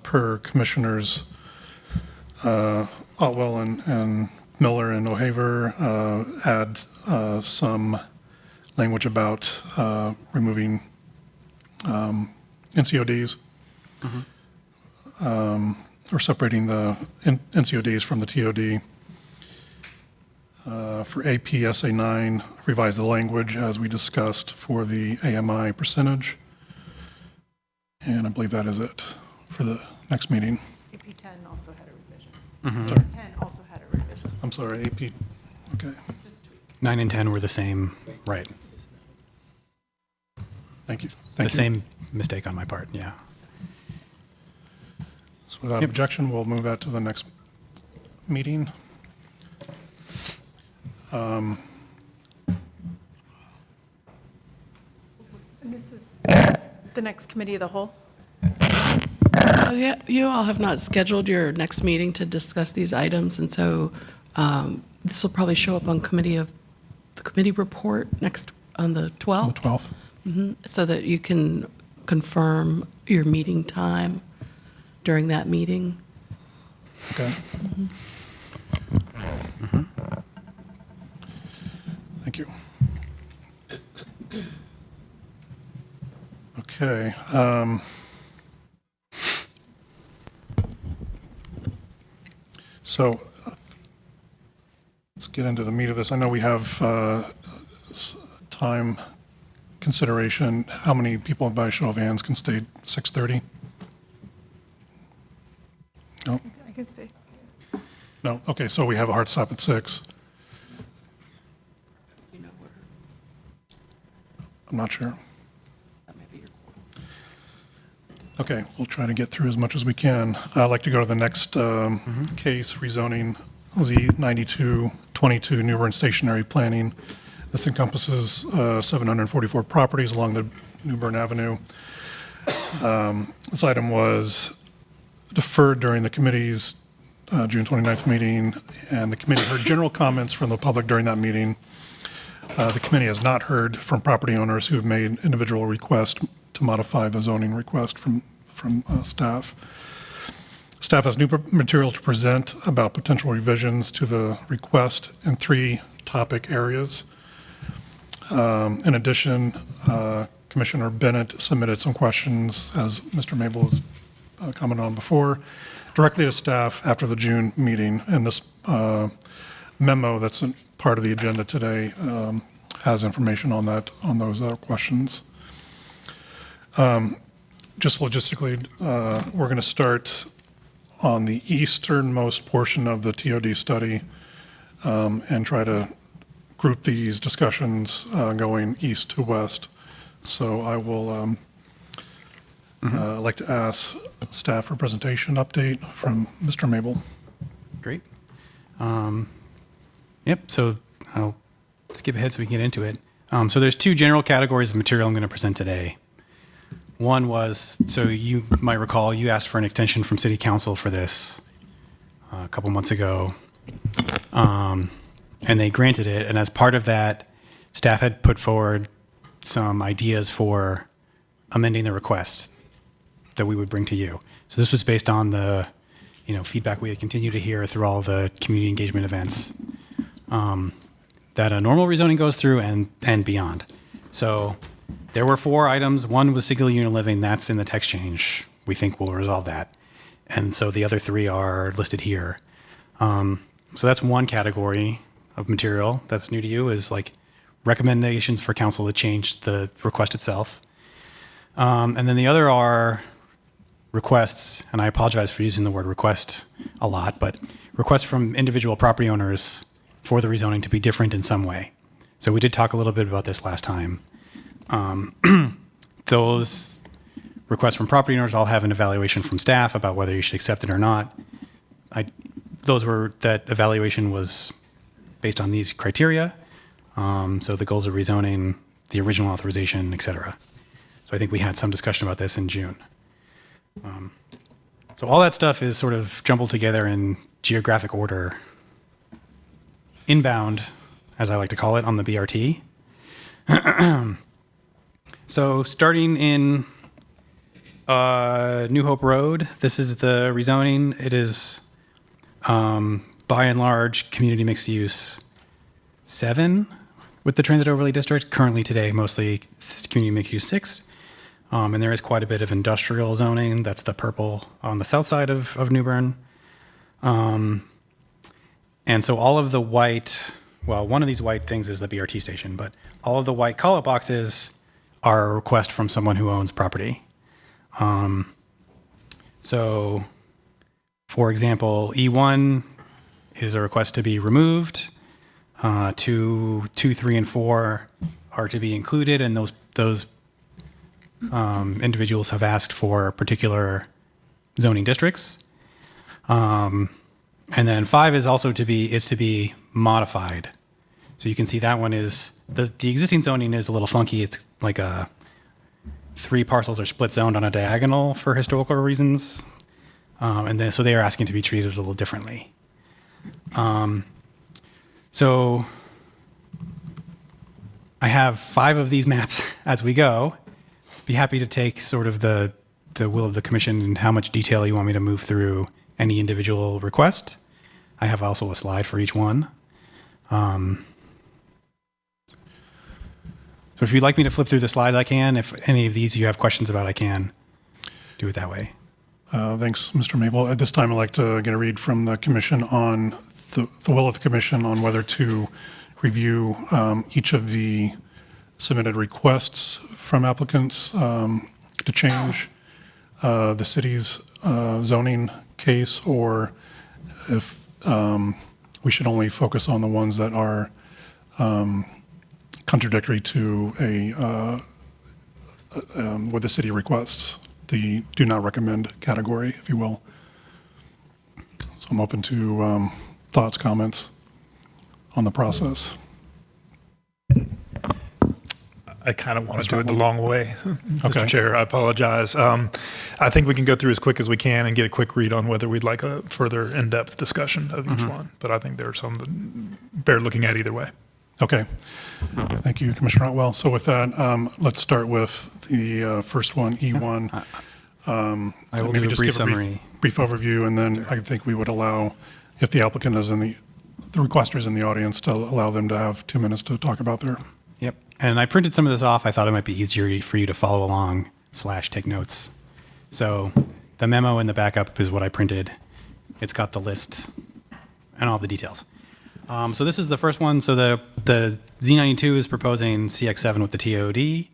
per commissioners Otwell and Miller and O'Haver, add some language about removing NCODs. Or separating the NCODs from the TOD. For APSA 9, revise the language as we discussed for the AMI percentage. And I believe that is it for the next meeting. AP 10 also had a revision. Sorry. 10 also had a revision. I'm sorry, AP, okay. 9 and 10 were the same, right? Thank you. The same mistake on my part, yeah. So without objection, we'll move that to the next meeting. And this is the next committee of the whole? Oh, yeah, you all have not scheduled your next meeting to discuss these items, and so this will probably show up on the committee report next on the 12th. On the 12th. So that you can confirm your meeting time during that meeting. Okay. Thank you. Okay. So let's get into the meat of this. I know we have time consideration. How many people by show of hands can stay 6:30? No? I can stay. No? Okay, so we have a hard stop at 6. I'm not sure. Okay, we'll try to get through as much as we can. I'd like to go to the next case, rezoning Z9222 New Bern Stationary Planning. This encompasses 744 properties along the New Bern Avenue. This item was deferred during the committee's June 29th meeting, and the committee heard general comments from the public during that meeting. The committee has not heard from property owners who have made individual requests to modify the zoning request from staff. Staff has new material to present about potential revisions to the request in 3 topic areas. In addition, Commissioner Bennett submitted some questions, as Mr. Mabel has commented on before, directly to staff after the June meeting. And this memo that's part of the agenda today has information on that, on those questions. Just logistically, we're going to start on the easternmost portion of the TOD study and try to group these discussions going east to west. So I will like to ask staff for presentation update from Mr. Mabel. Great. Yep, so I'll skip ahead so we can get into it. So there's 2 general categories of material I'm going to present today. One was, so you might recall, you asked for an extension from City Council for this a couple months ago, and they granted it. And as part of that, staff had put forward some ideas for amending the request that we would bring to you. So this was based on the feedback we had continued to hear through all the community engagement events that a normal rezoning goes through and beyond. So there were 4 items. One was single unit living. That's in the text change. We think we'll resolve that. And so the other 3 are listed here. So that's one category of material that's new to you, is like recommendations for council to change the request itself. And then the other are requests, and I apologize for using the word request a lot, but requests from individual property owners for the rezoning to be different in some way. So we did talk a little bit about this last time. Those requests from property owners all have an evaluation from staff about whether you should accept it or not. That evaluation was based on these criteria. So the goals of rezoning, the original authorization, et cetera. So I think we had some discussion about this in June. So all that stuff is sort of jumbled together in geographic order, inbound, as I like to call it, on the BRT. So starting in New Hope Road, this is the rezoning. It is by and large community mixed use 7 with the transit overlay district. Currently today, mostly community mixed use 6. And there is quite a bit of industrial zoning. That's the purple on the south side of New Bern. And so all of the white, well, one of these white things is the BRT station, but all of the white call-out boxes are a request from someone who owns property. So, for example, E1 is a request to be removed. 2, 3, and 4 are to be included, and those individuals have asked for particular zoning districts. And then 5 is also to be modified. So you can see that one is the existing zoning is a little funky. It's like 3 parcels are split zoned on a diagonal for historical reasons. So they are asking to be treated a little differently. So I have 5 of these maps as we go. Be happy to take sort of the will of the commission and how much detail you want me to move through any individual request. I have also a slide for each one. So if you'd like me to flip through the slides, I can. If any of these you have questions about, I can do it that way. Thanks, Mr. Mabel. At this time, I'd like to get a read from the commission on the will of the commission on whether to review each of the submitted requests from applicants to change the city's zoning case, or if we should only focus on the ones that are contradictory to what the city requests, the do not recommend category, if you will. So I'm open to thoughts, comments on the process. I kind of want to do it the long way, Mr. Okay. Chair. I apologize. I think we can go through as quick as we can and get a quick read on whether we'd like a further in-depth discussion of each one. But I think there are some that bear looking at either way. Okay. Thank you, Commissioner Otwell. So with that, let's start with the first one, E1. I will maybe do a just brief give summary. Brief overview, and then I think we would allow, if the applicant is in the requesters in the audience, to allow them to have 2 minutes to talk about their. Yep. And I printed some of this off. I thought it might be easier for you to follow along / take notes. So the memo in the backup is what I printed. It's got the list and all the details. So this is the first one. So the Z92 is proposing CX7 with the TOD,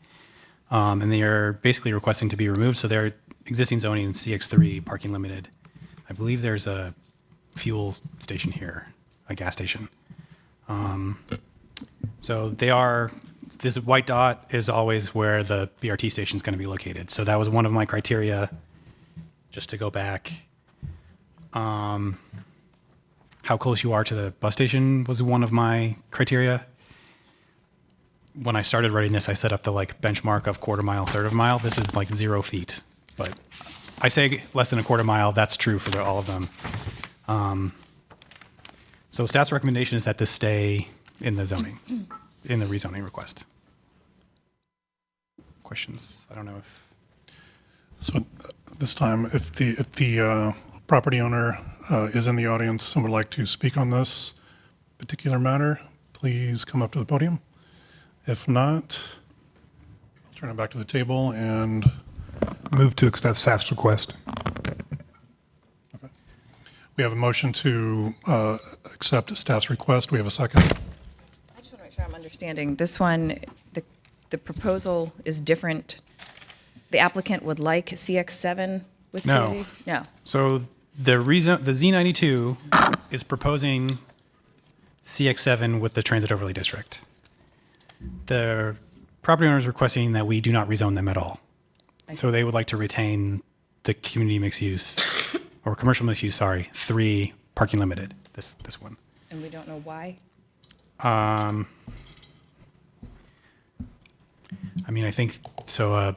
and they are basically requesting to be removed. So their existing zoning is CX3 parking limited. I believe there's a fuel station here, a gas station. So they are, this white dot is always where the BRT station is going to be located. So that was one of my criteria, just to go back. How close you are to the bus station was one of my criteria. When I started writing this, I set up the benchmark of quarter mile, third of a mile. This is 0 feet, but I say less than a quarter mile. That's true for all of them. So staff's recommendation is that this stay in the zoning, in the rezoning request. Questions? I don't know if. So this time, if the property owner is in the audience and would like to speak on this particular matter, please come up to the podium. If not, I'll turn it back to the table and Move to accept staff's request. we have a motion to accept staff's request. We have a second. I just want to make sure I'm understanding. This one, the proposal is different. The applicant would like CX7 with No. TOD? No. So the reason, the Z92 is proposing CX7 with the Transit Overlay District. The property owner is requesting that we do not rezone them at all. So they would like to retain the community mixed use, or commercial mixed use, sorry, 3 parking limited, this one. And we don't know why? I mean, I think, so a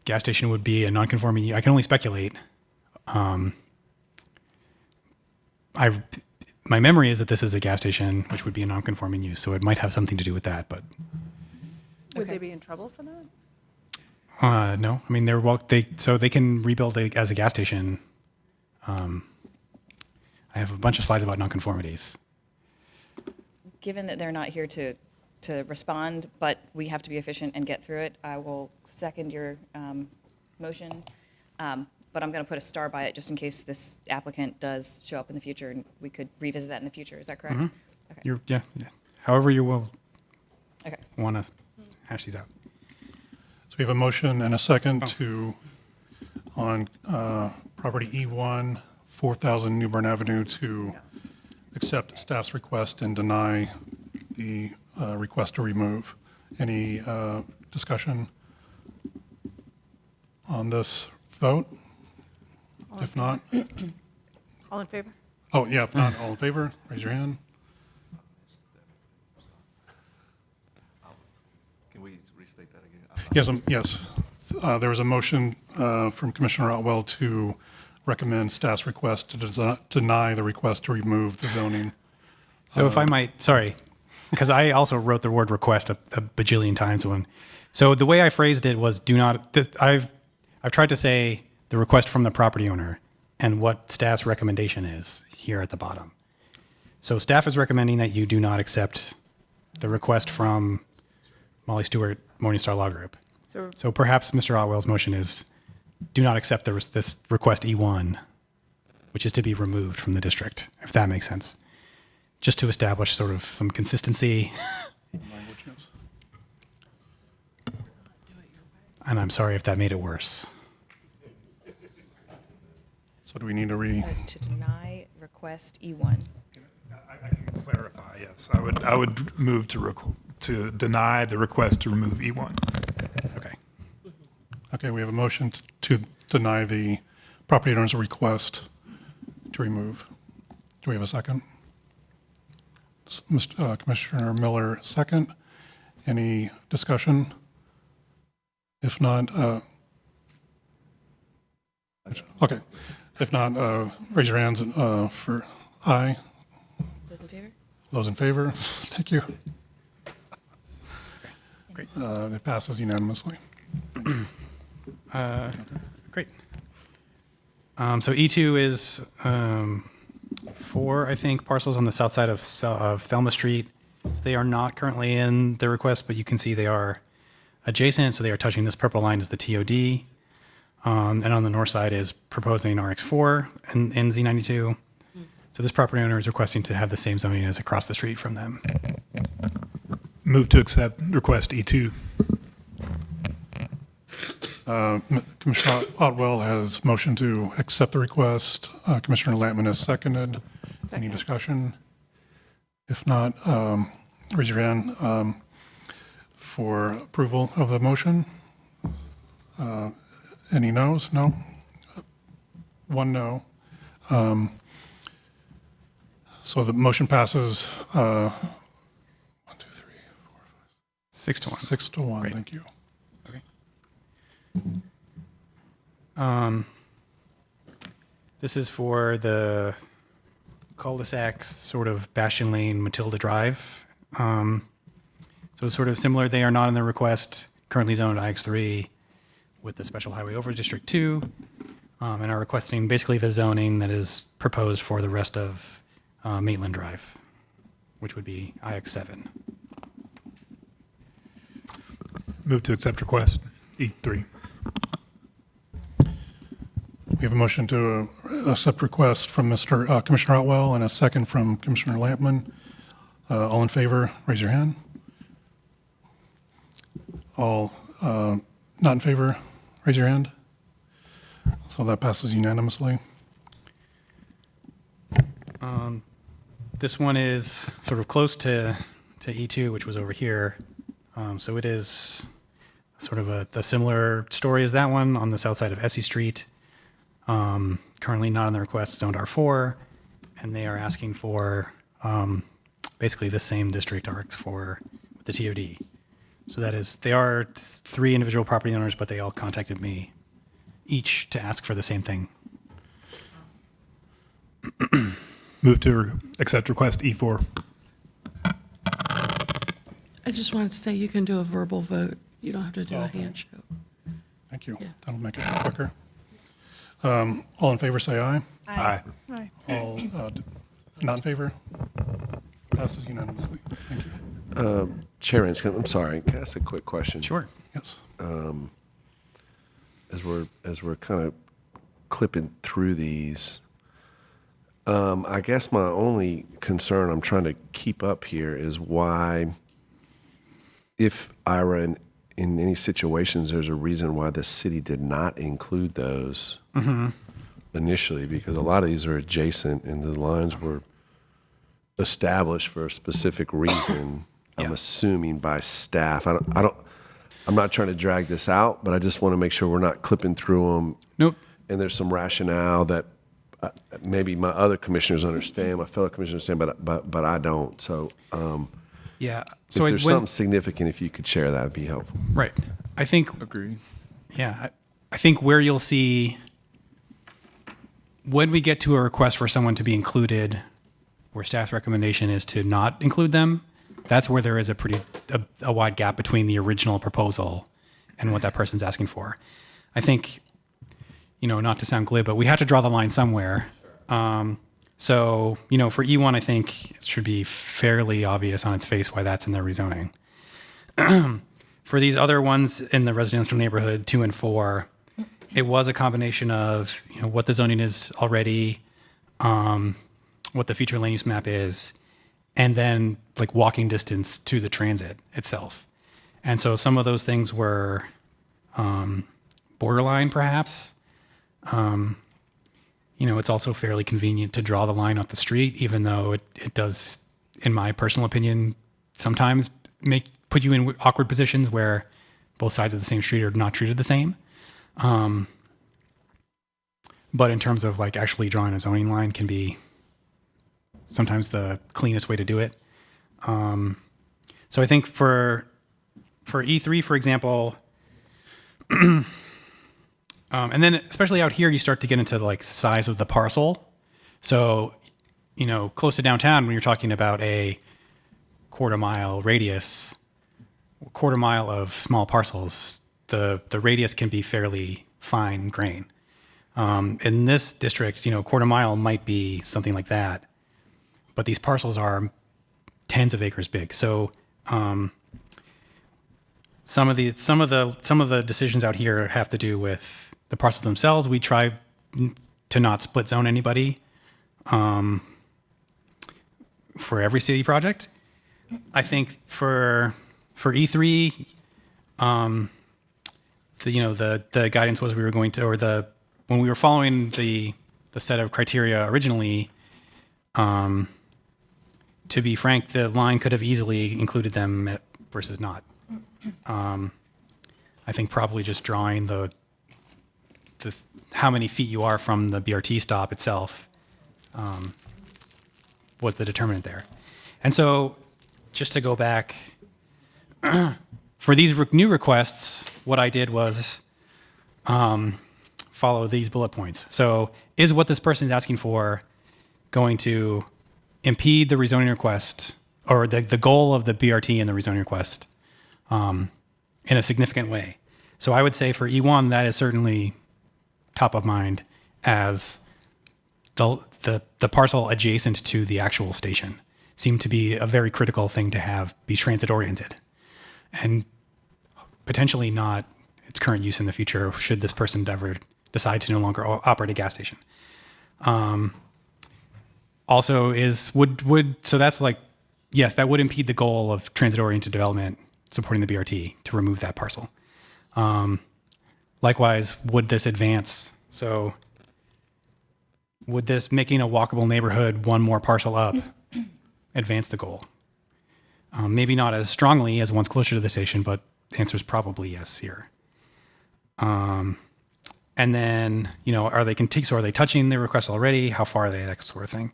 gas station would be a non-conforming, I can only speculate. My memory is that this is a gas station, which would be a non-conforming use, so it might have something to do with that, but Would they be in trouble for that? no. I mean, so they can rebuild it as a gas station. I have a bunch of slides about nonconformities. Given that they're not here to respond, but we have to be efficient and get through it, I will second your motion. But I'm going to put a star by it just in case this applicant does show up in the future, and we could revisit that in the future. Is that correct? Mhm. Okay. Yeah. However you will Okay. want to hash these out. So we have a motion and a second on property E1, 4000 New Bern Avenue to accept staff's request and deny the request to remove. Any discussion on this vote? If not, All in favor? oh, yeah, if not, all in favor, raise your hand. Can we restate that again? Yes. There was a motion from Commissioner Otwell to recommend staff's request to deny the request to remove the zoning. So if I might, sorry, because I also wrote the word request a bajillion times. So the way I phrased it was I've tried to say the request from the property owner and what staff's recommendation is here at the bottom. So staff is recommending that you do not accept the request from Molly Stewart, Morningstar Law Group. So perhaps Mr. Otwell's motion is do not accept this request E1, which is to be removed from the district, if that makes sense. Just to establish sort of some consistency. And I'm sorry if that made it worse. So do we need to To deny request E1. I can clarify, yes. I would move to deny the request to remove E1. Okay. Okay, we have a motion to deny the property owner's request to remove. Do we have a second? Commissioner Miller, second. Any discussion? If not, okay. If not, raise your hands for aye. Those in favor? Those in favor? Thank you. Great. It passes unanimously. Great. So E2 is 4, I think, parcels on the south side of Thelma Street. So they are not currently in the request, but you can see they are adjacent. So they are touching this purple line is the TOD. And on the north side is proposing RX4 and Z92. So this property owner is requesting to have the same zoning as across the street from them. Move to accept request E2. Commissioner Otwell has motioned to accept the request. Commissioner Lampman has seconded. Any discussion? If not, raise your hand for approval of the motion. Any noes? No? One no. So the motion passes 6 to 1. 6 to 1, Great. thank you. This is for the cul-de-sac, sort of Bastion Lane, Matilda Drive. So it's sort of similar. They are not in the request, currently zoned IX3 with the Special Highway Over District 2. and are requesting basically the zoning that is proposed for the rest of Maitland Drive, which would be IX7. Move to accept request, E3. We have a motion to accept request from Commissioner Otwell and a second from Commissioner Lampman. All in favor, raise your hand. All not in favor, raise your hand. So that passes unanimously. This one is sort of close to E2, which was over here. So it is sort of a similar story as that one on the south side of Essie Street. Currently not on the request, zoned R4, and they are asking for basically the same district arcs for the TOD. So that is, they are 3 individual property owners, but they all contacted me each to ask for the same thing. Move to accept request, E4. I just wanted to say you can do a verbal vote. You don't have to do a hand show. Thank you. Yeah. That'll make it quicker. All in favor, say aye. Aye. Aye. All not in favor? Passes unanimously. Thank you. Chair Inch, I'm sorry, can I ask a quick question? Sure. Yes. As we're kind of clipping through these, I guess my only concern I'm trying to keep up here is why, if IRA in any situations, there's a reason why the city did not include those initially, because a lot of these are adjacent and the lines were established for a specific reason. I'm assuming by staff. I'm not trying to drag this out, but I just want to make sure we're not clipping through them. Nope. And there's some rationale that maybe my other commissioners understand, my fellow commissioners understand, but I don't. So Yeah. So if there's something significant, if you could share, that would be helpful. Right. I think. Agreed. Yeah. I think where you'll see when we get to a request for someone to be included, where staff's recommendation is to not include them, that's where there is a wide gap between the original proposal and what that person's asking for. I think, not to sound glib, but we have to draw the line somewhere. So, for E1, I think it should be fairly obvious on its face why that's in their rezoning. For these other ones in the residential neighborhood, 2 and 4, it was a combination of, what the zoning is already, what the future land use map is, and then like walking distance to the transit itself. And so some of those things were borderline, perhaps. It's also fairly convenient to draw the line off the street, even though it does, in my personal opinion, sometimes put you in awkward positions where both sides of the same street are not treated the same. But in terms of like actually drawing a zoning line can be sometimes the cleanest way to do it. So I think for E3, for example, and then especially out here, you start to get into like size of the parcel. So, close to downtown, when you're talking about a quarter-mile radius, quarter-mile of small parcels, the radius can be fairly fine grain. In this district, quarter-mile might be something like that, but these parcels are tens of acres big. So some of the decisions out here have to do with the parcels themselves. We try to not split zone anybody for every city project. I think for E3, the guidance was we were going to, when we were following the set of criteria originally, to be frank, the line could have easily included them versus not. I think probably just drawing the how many feet you are from the BRT stop itself was the determinant there. And so just to go back, for these new requests, what I did was follow these bullet points. So is what this person is asking for going to impede the rezoning request or the goal of the BRT in the rezoning request in a significant way? So I would say for E1, that is certainly top of mind. as the parcel adjacent to the actual station seemed to be a very critical thing to have be transit oriented, and potentially not its current use in the future should this person ever decide to no longer operate a gas station. Also so that's like, yes, that would impede the goal of transit oriented development supporting the BRT to remove that parcel. Likewise, would this advance? So would this making a walkable neighborhood one more parcel up advance the goal? Maybe not as strongly as one's closer to the station, but the answer is probably yes here. And then, are they so are they touching the request already? How far are they? That sort of thing.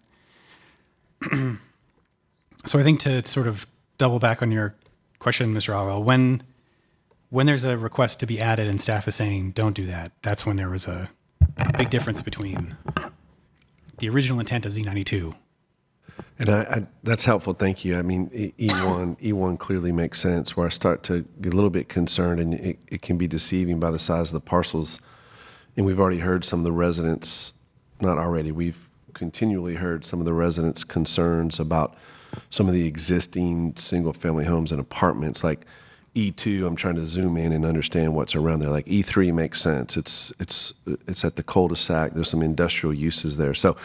So I think to sort of double back on your question, Mr. Alwell, when there's a request to be added and staff is saying, don't do that, that's when there was a big difference between the original intent of Z92. And I that's helpful. Thank you. I mean, E1 clearly makes sense. Where I start to get a little bit concerned, and it can be deceiving by the size of the parcels. And we've already heard some of the residents, not already, we've continually heard some of the residents' concerns about some of the existing single-family homes and apartments. Like E2, I'm trying to zoom in and understand what's around there. Like E3 makes sense. It's at the cul-de-sac. There's some industrial uses there. So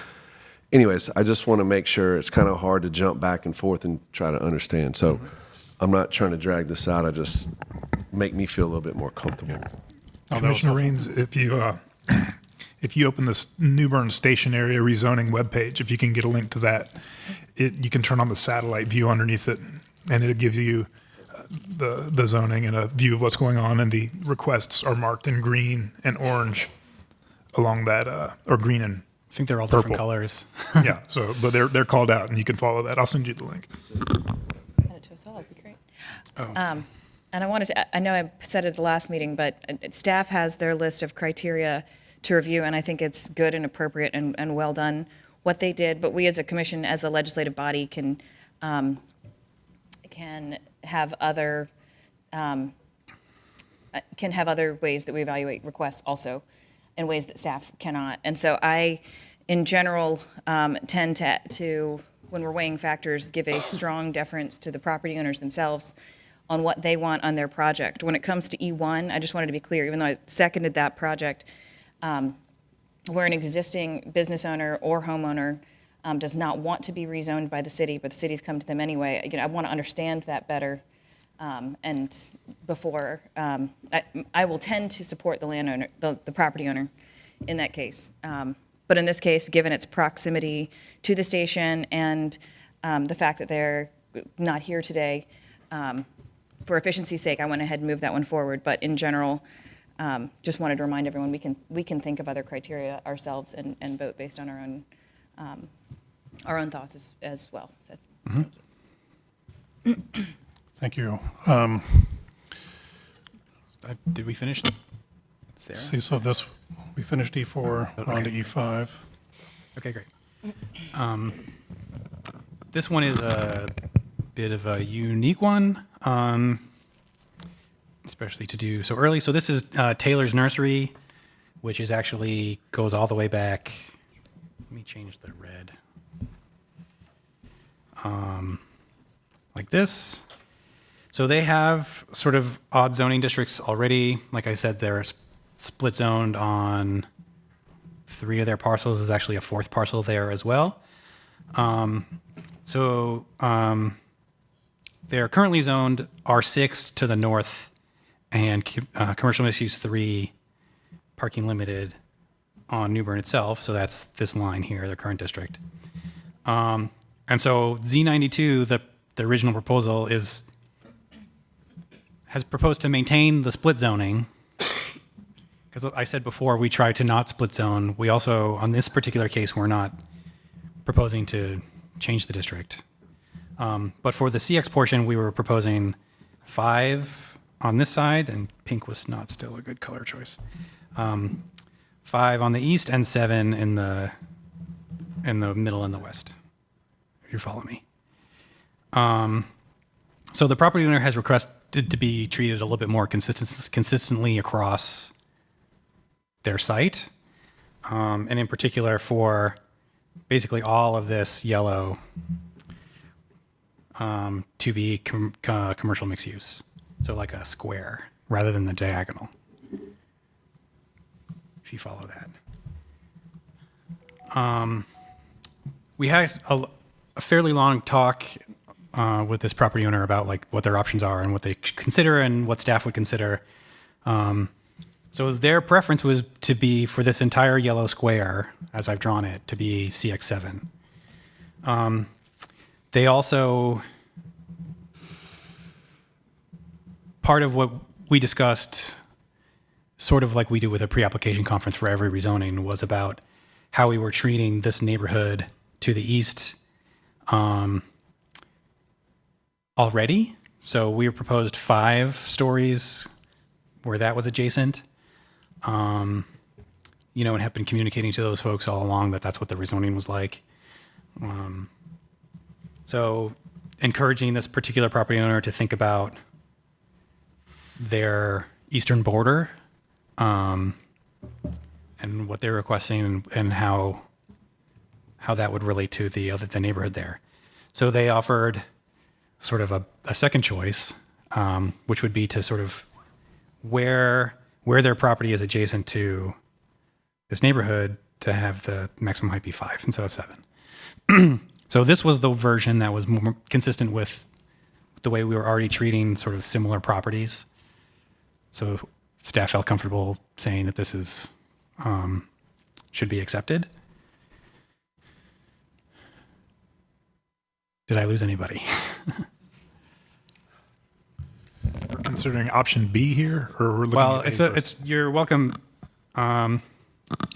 anyways, I just want to make sure. It's kind of hard to jump back and forth and try to understand. So I'm not trying to drag this out. I just make me feel a little bit more comfortable. Commissioner Raines, if you open this New Bern Station area rezoning webpage, if you can get a link to that, you can turn on the satellite view underneath it, and it gives you the zoning and a view of what's going on, and the requests are marked in green and orange along that, or green and I think they're all purple. different colors. Yeah, but they're called out, and you can follow that. I'll send you the link. Add it to us all, that'd be great. And I know I said it at the last meeting, but staff has their list of criteria to review, and I think it's good and appropriate and well done what they did. But we as a commission, as a legislative body, can have other ways that we evaluate requests also, in ways that staff cannot. And so I, in general, tend to, when we're weighing factors, give a strong deference to the property owners themselves on what they want on their project. When it comes to E1, I just wanted to be clear, even though I seconded that project, where an existing business owner or homeowner does not want to be rezoned by the city, but the city's come to them anyway, I want to understand that better. And before, I will tend to support the landowner, the property owner in that case. But in this case, given its proximity to the station and the fact that they're not here today, for efficiency's sake, I went ahead and moved that one forward. But in general, just wanted to remind everyone we can think of other criteria ourselves and vote based on our own thoughts as well. So, Thank you. Did we finish? Sarah? See, so we finished E4, Okay. on to E5. Okay, great. This one is a bit of a unique one, especially to do so early. So this is Taylor's Nursery, which is actually goes all the way back. Let me change the red. Like this. So they have sort of odd zoning districts already. Like I said, they're split zoned on 3 of their parcels. There's actually a 4th parcel there as well. They're currently zoned R6 to the north and commercial mixed use 3, parking limited on New Bern itself. So that's this line here, the current district. And so Z92, the original proposal has proposed to maintain the split zoning. Because I said before, we tried to not split zone. We also, on this particular case, we're not proposing to change the district. But for the CX portion, we were proposing 5 on this side, and pink was not still a good color choice. 5 on the east and 7 in the middle and the west, if you follow me. So the property owner has requested to be treated a little bit more consistently across their site. and in particular for basically all of this yellow to be commercial mixed use. So like a square rather than the diagonal, if you follow that. We had a fairly long talk with this property owner about like what their options are and what they consider and what staff would consider. So their preference was to be for this entire yellow square, as I've drawn it, to be CX7. They also, part of what we discussed, sort of like we do with a pre-application conference for every rezoning, was about how we were treating this neighborhood to the east already. So we proposed 5 stories where that was adjacent, and have been communicating to those folks all along that that's what the rezoning was like. So encouraging this particular property owner to think about their eastern border and what they're requesting and how that would relate to the neighborhood there. So they offered sort of a second choice, which would be to sort of where their property is adjacent to this neighborhood to have the maximum height be 5 instead of 7. So this was the version that was more consistent with the way we were already treating sort of similar properties. So staff felt comfortable saying that this is should be accepted. Did I lose anybody? We're considering option B here, or we're looking Well, at A first? you're welcome.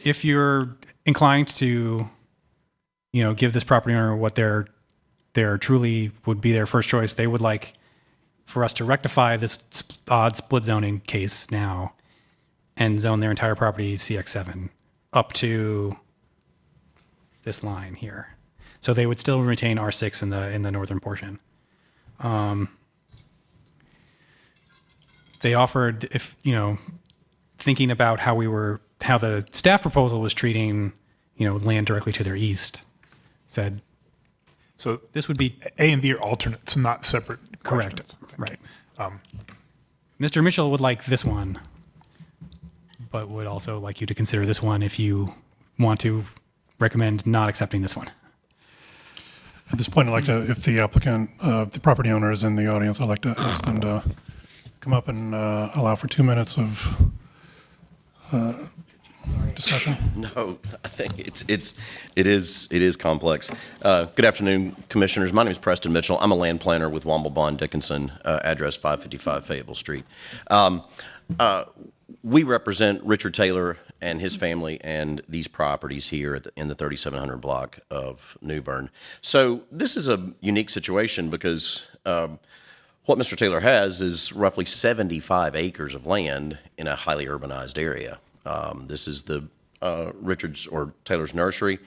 If you're inclined to, give this property owner what their truly would be their first choice, they would like for us to rectify this odd split zoning case now and zone their entire property CX7 up to this line here. So they would still retain R6 in the northern portion. They offered, if thinking about how the staff proposal was treating land directly to their east, said so this would be A and B are alternates, not separate. correct. questions. Right. Mr. Mitchell would like this one, but would also like you to consider this one if you want to recommend not accepting this one. At this point, I'd like to, if the applicant, the property owner is in the audience, I'd like to ask them to come up and allow for 2 minutes of discussion. No, I think it is complex. Good afternoon, commissioners. My name is Preston Mitchell. I'm a land planner with Womble Bond Dickinson, address 555 Fayetteville Street. We represent Richard Taylor and his family and these properties here in the 3700 block of New Bern. So this is a unique situation because what Mr. Taylor has is roughly 75 acres of land in a highly urbanized area. This is the Richard's or Taylor's nursery.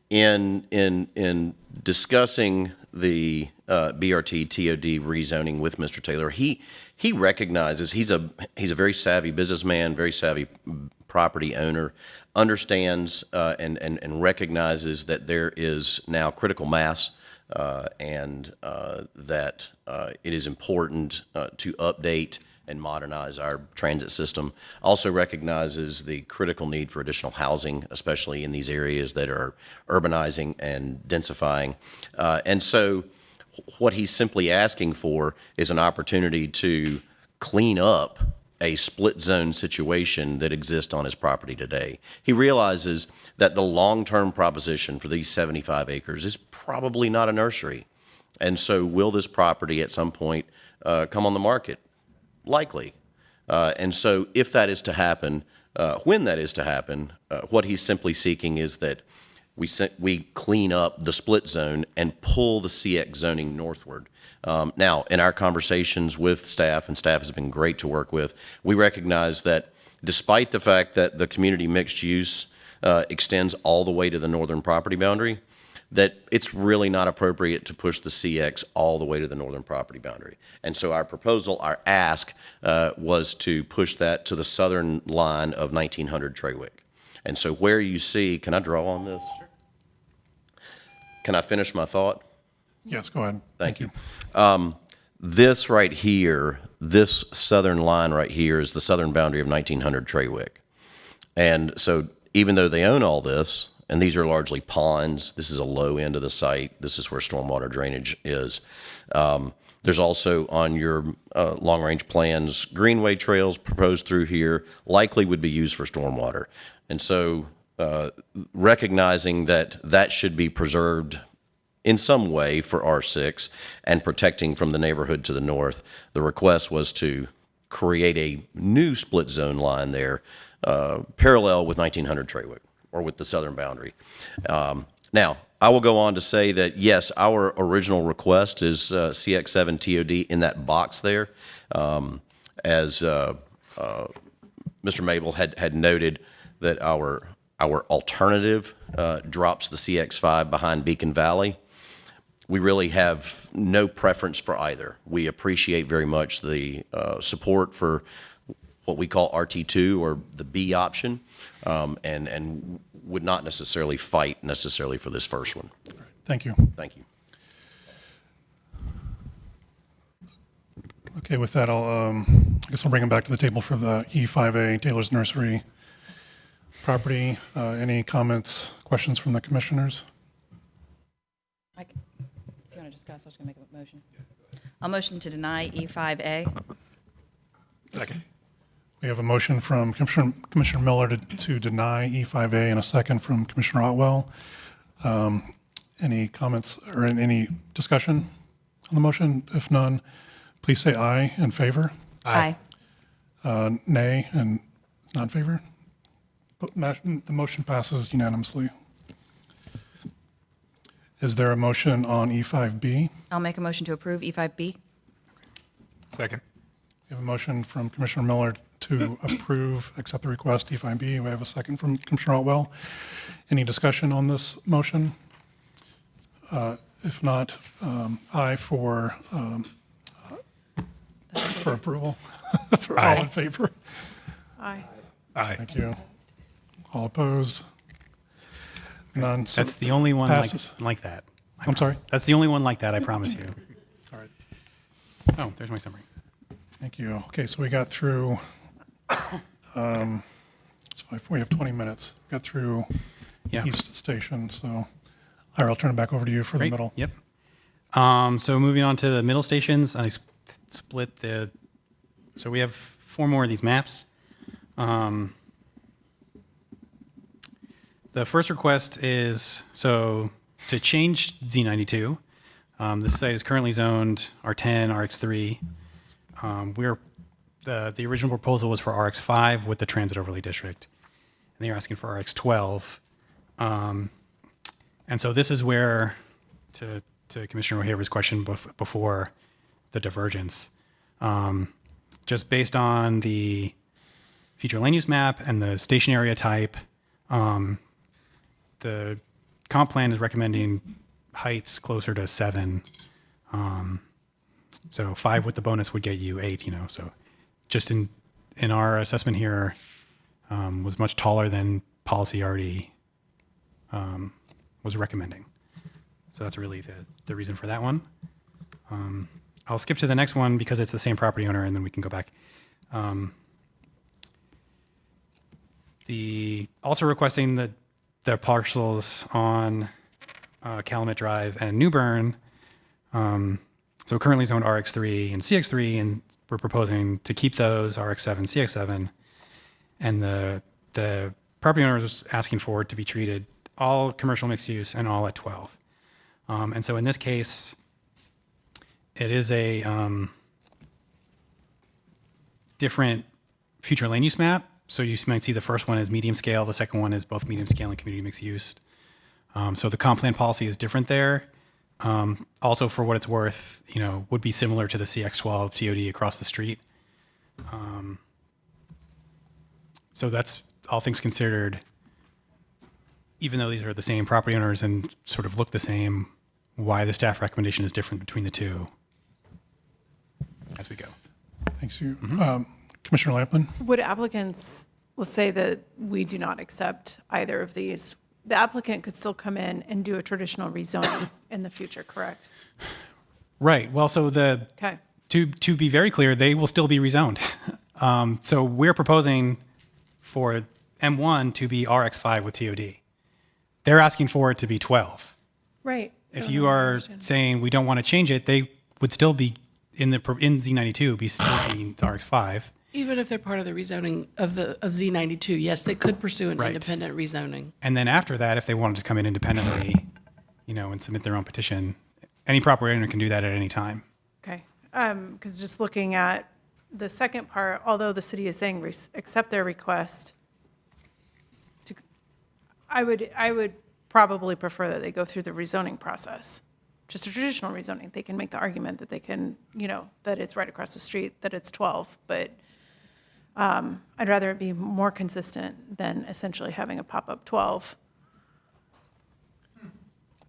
In discussing the BRT TOD rezoning with Mr. Taylor, he recognizes he's a very savvy businessman, very savvy property owner, understands and recognizes that there is now critical mass and that it is important to update and modernize our transit system. Also recognizes the critical need for additional housing, especially in these areas that are urbanizing and densifying. And so what he's simply asking for is an opportunity to clean up a split zone situation that exists on his property today. He realizes that the long-term proposition for these 75 acres is probably not a nursery. And so will this property at some point come on the market? Likely. And so if that is to happen, when that is to happen, what he's simply seeking is that we clean up the split zone and pull the CX zoning northward. Now, in our conversations with staff, and staff has been great to work with, we recognize that despite the fact that the community mixed use extends all the way to the northern property boundary, that it's really not appropriate to push the CX all the way to the northern property boundary. And so our proposal, our ask, was to push that to the southern line of 1900 Treywick. And so where you see, can I draw on this? Can I finish my thought? Yes, go ahead. Thank you. This right here, this southern line right here is the southern boundary of 1900 Trawick. And so even though they own all this, and these are largely ponds, this is a low end of the site, this is where stormwater drainage is. There's also on your long-range plans, greenway trails proposed through here likely would be used for stormwater. And so recognizing that that should be preserved in some way for R6 and protecting from the neighborhood to the north, the request was to create a new split zone line there parallel with 1900 Trawick, or with the southern boundary. Now, I will go on to say that, yes, our original request is CX7 TOD in that box there. As Mr. Mabel had noted, that our alternative drops the CX5 behind Beacon Valley. We really have no preference for either. We appreciate very much the support for what we call RT2, or the B option, and would not necessarily fight for this first one. Thank you. Thank you. Okay, with that, I guess I'll bring it back to the table for the E5A Taylor's Nursery property. Any comments, questions from the commissioners? If you want to discuss, I was going to make a motion. I'll motion to deny E5A. Second. We have a motion from Commissioner Miller to deny E5A and a second from Commissioner Otwell. Any comments or any discussion on the motion? If none, please say aye in favor. Aye. Nay and not in favor. The motion passes unanimously. Is there a motion on E5B? I'll make a motion to approve E5B. Second. We have a motion from Commissioner Miller to accept the request, E5B. We have a second from Commissioner Otwell. Any discussion on this motion? If not, aye for approval. For all in favor? Aye. Aye. Thank you. All opposed? None. So That's the only one like that. I'm sorry? That's the only one like that, I promise you. All right. Oh, there's my summary. Thank you. Okay, so we got through, we have 20 minutes. We got through East Station, so I'll turn it back over to you for the middle. Yep. So moving on to the middle stations, I split so we have 4 more of these maps. The first request is, to change Z92. This site is currently zoned R10, RX3. The original proposal was for RX5 with the transit overlay district, and they're asking for RX12. And so this is where, to Commissioner O'Haver's question before, the divergence, just based on the future land use map and the station area type, the comp plan is recommending heights closer to 7. So 5 with the bonus would get you 8, so just in our assessment here, was much taller than policy already was recommending. So that's really the reason for that one. I'll skip to the next one because it's the same property owner, and then we can go back. Also requesting the parcels on Calumet Drive and New Bern. So currently zoned RX3 and CX3, and we're proposing to keep those RX7, CX7, and the property owner is asking for it to be treated all commercial mixed use and all at 12. And so in this case, it is a different future land use map. So you might see the first one is medium scale, the second one is both medium scale and community mixed use. So the comp plan policy is different there. Also, for what it's worth, would be similar to the CX12 TOD across the street. So that's all things considered. Even though these are the same property owners and sort of look the same, why the staff recommendation is different between the two as we go. Thanks, you. Commissioner Lampman? Would applicants let's say that we do not accept either of these, the applicant could still come in and do a traditional rezoning in the future, correct? Right. Well, so Okay. to be very clear, they will still be rezoned. So we're proposing for M1 to be RX5 with TOD. They're asking for it to be 12. Right. If you are saying we don't want to change it, they would still be in Z92, be still being RX5. Even if they're part of the rezoning of Z92, yes, they could pursue an Right. independent rezoning. And then after that, if they wanted to come in independently, and submit their own petition, any property owner can do that at any time. Okay, because just looking at the second part, although the city is saying accept their request, I would probably prefer that they go through the rezoning process, just a traditional rezoning. They can make the argument that they can, that it's right across the street, that it's 12, but I'd rather it be more consistent than essentially having a pop-up 12.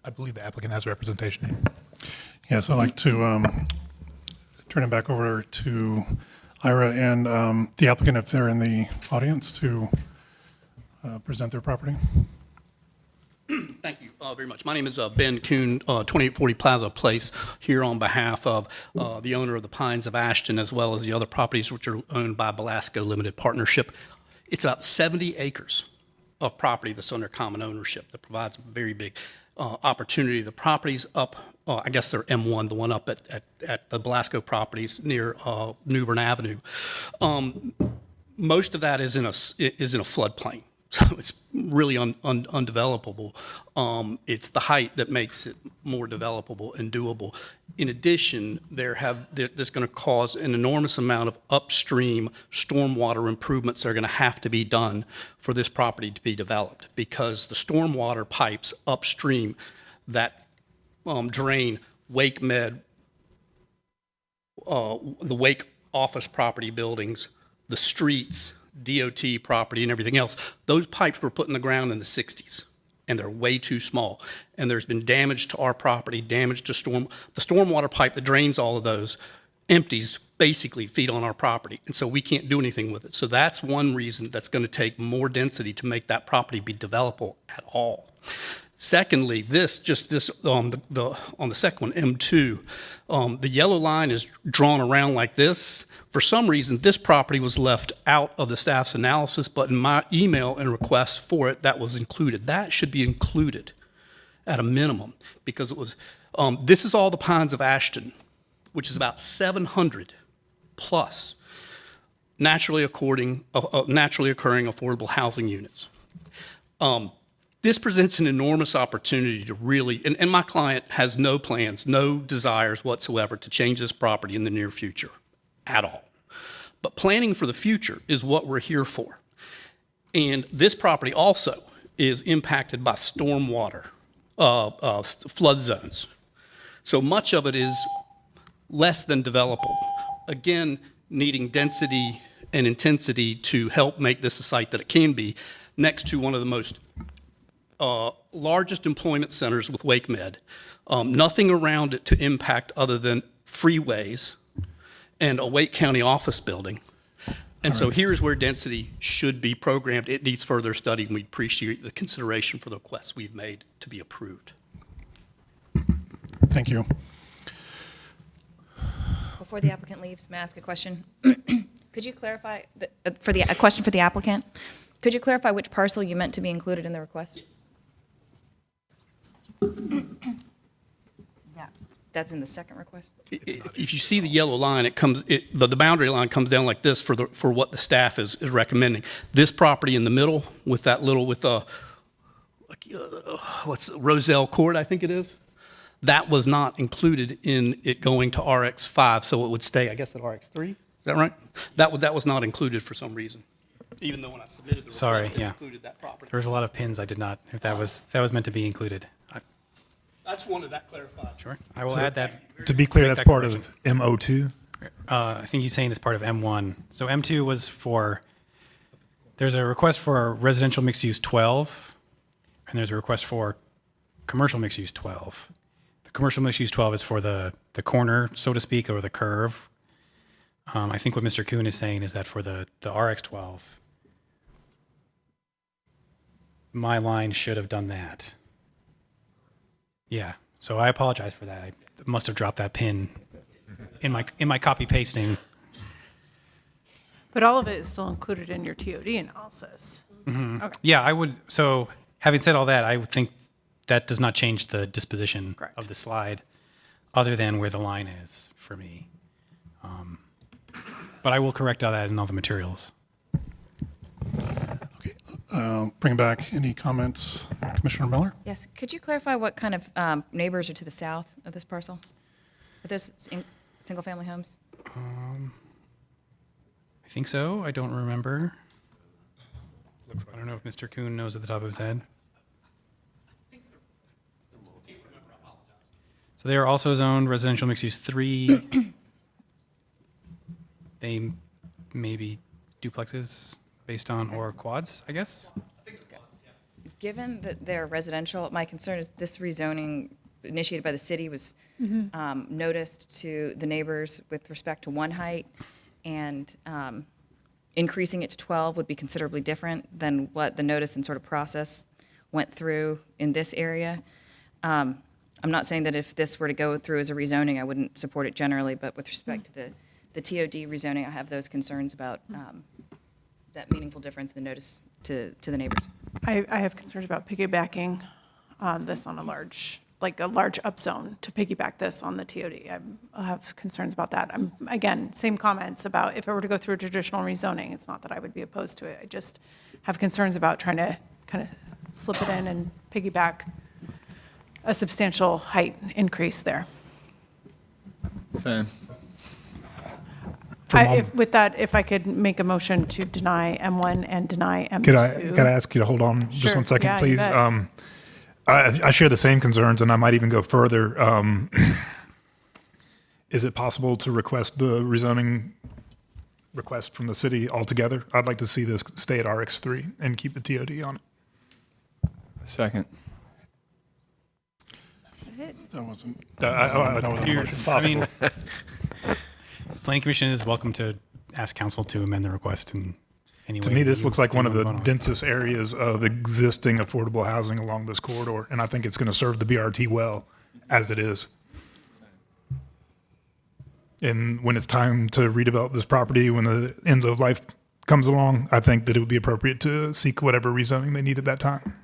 I believe the applicant has representation. Yes, I'd like to turn it back over to Ira and the applicant, if they're in the audience, to present their property. Thank you very much. My name is Ben Kuhn, 2840 Plaza Place, here on behalf of the owner of the Pines of Ashton, as well as the other properties which are owned by Belasco Limited Partnership. It's about 70 acres of property that's under common ownership that provides a very big opportunity. The properties up, I guess they're M1, the one up at the Belasco properties near New Bern Avenue. Most of that is in a floodplain. So it's really undevelopable. It's the height that makes it more developable and doable. In addition, there's going to cause an enormous amount of upstream stormwater improvements that are going to have to be done for this property to be developed, because the stormwater pipes upstream that drain Wake Med, the Wake office property buildings, the streets, DOT property and everything else, those pipes were put in the ground in the 60s, and they're way too small. And there's been damage to our property, damage to the stormwater pipe that drains all of those empties basically feed on our property. And so we can't do anything with it. So that's one reason that's going to take more density to make that property be developable at all. Secondly, on the second one, M2, the yellow line is drawn around like this. For some reason, this property was left out of the staff's analysis, but in my email and request for it, that was included. That should be included at a minimum, because it was, this is all the Pines of Ashton, which is about 700 plus naturally occurring affordable housing units. This presents an enormous opportunity to really, and my client has no plans, no desires whatsoever to change this property in the near future at all. But planning for the future is what we're here for. And this property also is impacted by stormwater, flood zones. So much of it is less than developable. Again, needing density and intensity to help make this a site that it can be, next to one of the most largest employment centers with Wake Med. Nothing around it to impact other than freeways and a Wake County office building. And so here's where density should be programmed. It needs further study, and we appreciate the consideration for the requests we've made to be approved. Thank you. Before the applicant leaves, may I ask a question? Could you clarify, a question for the applicant? Could you clarify which parcel you meant to be included in the request? Yes. That's in the second request? If you see the yellow line, the boundary line comes down like this for what the staff is recommending. This property in the middle with that little, what's Roselle Court, I think it is? That was not included in it going to RX5, so it would stay, I guess, at RX3? Is that right? That was not included for some reason, even though when I submitted the request, it included that property. There was a lot of pins I did not, if that was meant to be included. I just wanted that clarified. Sure. I will add that. To be clear, that's part of MO2? I think he's saying it's part of M1. So M2 was there's a request for residential mixed use 12, and there's a request for commercial mixed use 12. The commercial mixed use 12 is for the corner, so to speak, or the curve. I think what Mr. Kuhn is saying is that for the RX12, my line should have done that. Yeah, so I apologize for that. I must have dropped that pin in my copy pasting. But all of it is still included in your TOD analysis. Okay. Yeah, I would. So having said all that, I would think that does not change the disposition of the slide, other than where the line is for me. But I will correct all that in all the materials. Bring back any comments, Commissioner Miller? Yes, could you clarify what kind of neighbors are to the south of this parcel? Are those single-family homes? I think so. I don't remember. I don't know if Mr. Kuhn knows at the top of his head. So they are also zoned residential mixed use 3. They may be duplexes based on, or quads, I guess. Given that they're residential, my concern is this rezoning initiated by the city was noticed to the neighbors with respect to one height, and increasing it to 12 would be considerably different than what the notice and sort of process went through in this area. I'm not saying that if this were to go through as a rezoning, I wouldn't support it generally, but with respect to the TOD rezoning, I have those concerns about that meaningful difference in the notice to the neighbors. I have concerns about piggybacking this on a large upzone to piggyback this on the TOD. I have concerns about that. Again, same comments about if it were to go through a traditional rezoning, it's not that I would be opposed to it. I just have concerns about trying to kind of slip it in and piggyback a substantial height increase there. Same. With that, if I could make a motion to deny M1 and deny M2. Could I ask you to hold on just Sure. 1 second, Yeah, you please? bet. I share the same concerns, and I might even go further. Is it possible to request the rezoning request from the city altogether? I'd like to see this stay at RX3 and keep the TOD on it. Second. That wasn't. I don't know if it's possible. Planning Commission is welcome to ask council to amend the request in any way. To me, this you looks like one of the want on. densest areas of existing affordable housing along this corridor, and I think it's going to serve the BRT well as it is. And when it's time to redevelop this property, when the end of life comes along, I think that it would be appropriate to seek whatever rezoning they need at that time.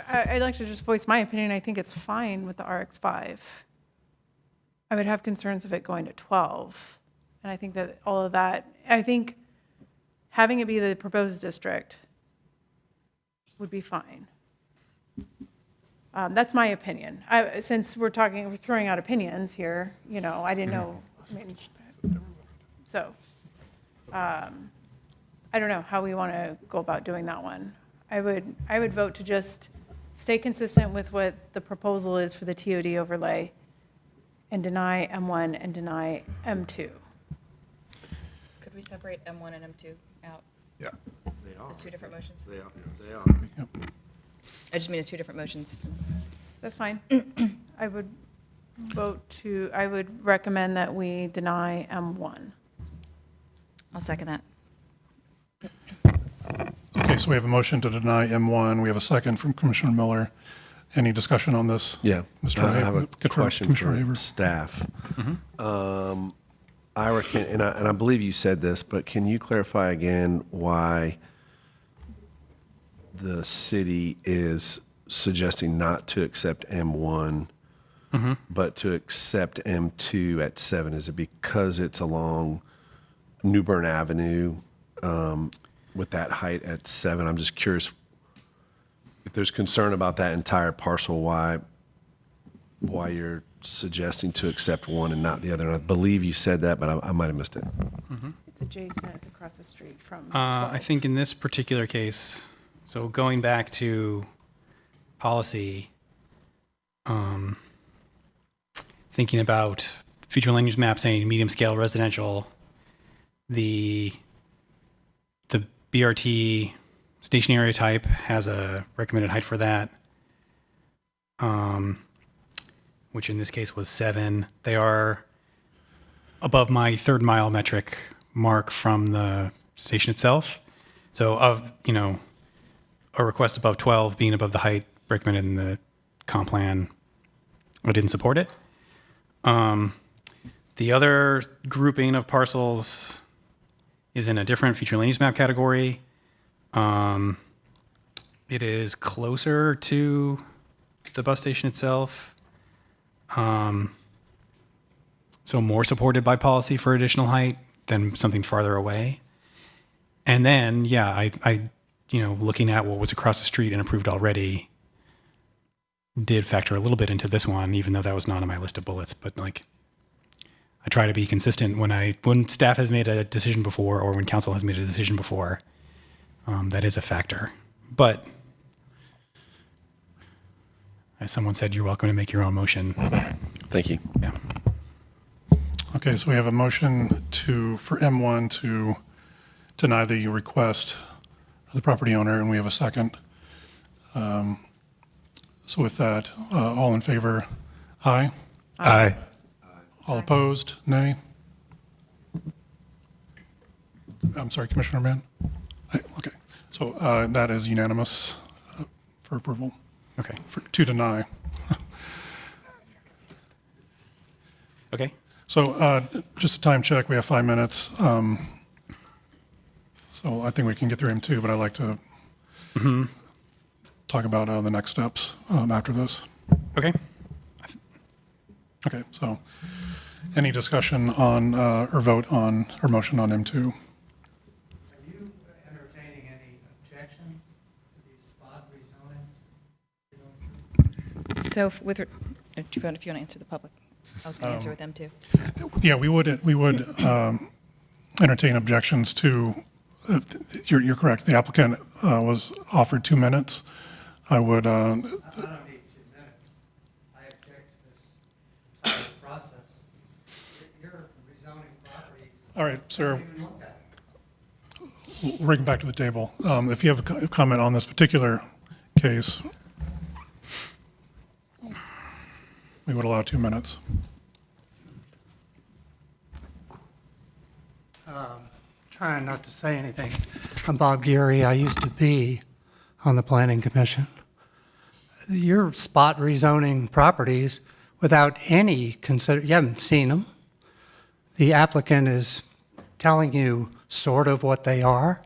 I'd like to just voice my opinion. I think it's fine with the RX5. I would have concerns of it going to 12. And I think that all of that, I think having it be the proposed district would be fine. That's my opinion. Since we're throwing out opinions here, I didn't know, so I don't know how we want to go about doing that one. I would vote to just stay consistent with what the proposal is for the TOD overlay and deny M1 and deny M2. Could we separate M1 and M2 out? Yeah. They are. As two different motions? They are. I just mean as two different motions. That's fine. I would recommend that we deny M1. I'll second that. Okay, so we have a motion to deny M1. We have a second from Commissioner Miller. Any discussion on this? Yeah. Mr. I have a question Commissioner for Haver. staff. Ira, and I believe you said this, but can you clarify again why the city is suggesting not to accept M1, but to accept M2 at 7? Is it because it's along New Bern Avenue with that height at 7? I'm just curious if there's concern about that entire parcel, why you're suggesting to accept one and not the other. And I believe you said that, but I might have missed it. It's adjacent, it's across the street from. I think in this particular case, so going back to policy, thinking about future land use map saying medium scale residential, the BRT station area type has a recommended height for that, which in this case was 7. They are above my 3rd mile metric mark from the station itself. So a request above 12 being above the height recommended in the comp plan, I didn't support it. The other grouping of parcels is in a different future land use map category. It is closer to the bus station itself. So more supported by policy for additional height than something farther away. And then, yeah, I looking at what was across the street and approved already did factor a little bit into this one, even though that was not on my list of bullets. But like, I try to be consistent when staff has made a decision before or when council has made a decision before. That is a factor. But as someone said, you're welcome to make your own motion. Thank you. Yeah. Okay, so we have a motion for M1 to deny the request of the property owner, and we have a second. So with that, all in favor, aye? Aye. All opposed, nay? I'm sorry, Commissioner Mann? Aye, okay, so that is unanimous for approval. Okay. To deny. Okay. So just a time check, we have 5 minutes. So I think we can get through him too, but I'd like to talk about the next steps after this. Okay. Okay, so any discussion on or vote on or motion on M2? Are you entertaining any objections to these spot rezonings? So if you want to answer the public, I was going to answer with them too. Yeah, we would entertain objections to, you're correct, the applicant was offered 2 minutes. I would. I don't need 2 minutes. I object to this entire process. You're rezoning properties. All right, sir. Don't even look at it. We'll bring it back to the table. If you have a comment on this particular case, we would allow 2 minutes. Trying not to say anything. I'm Bob Geary. I used to be on the Planning Commission. You're spot rezoning properties without any you haven't seen them. The applicant is telling you sort of what they are.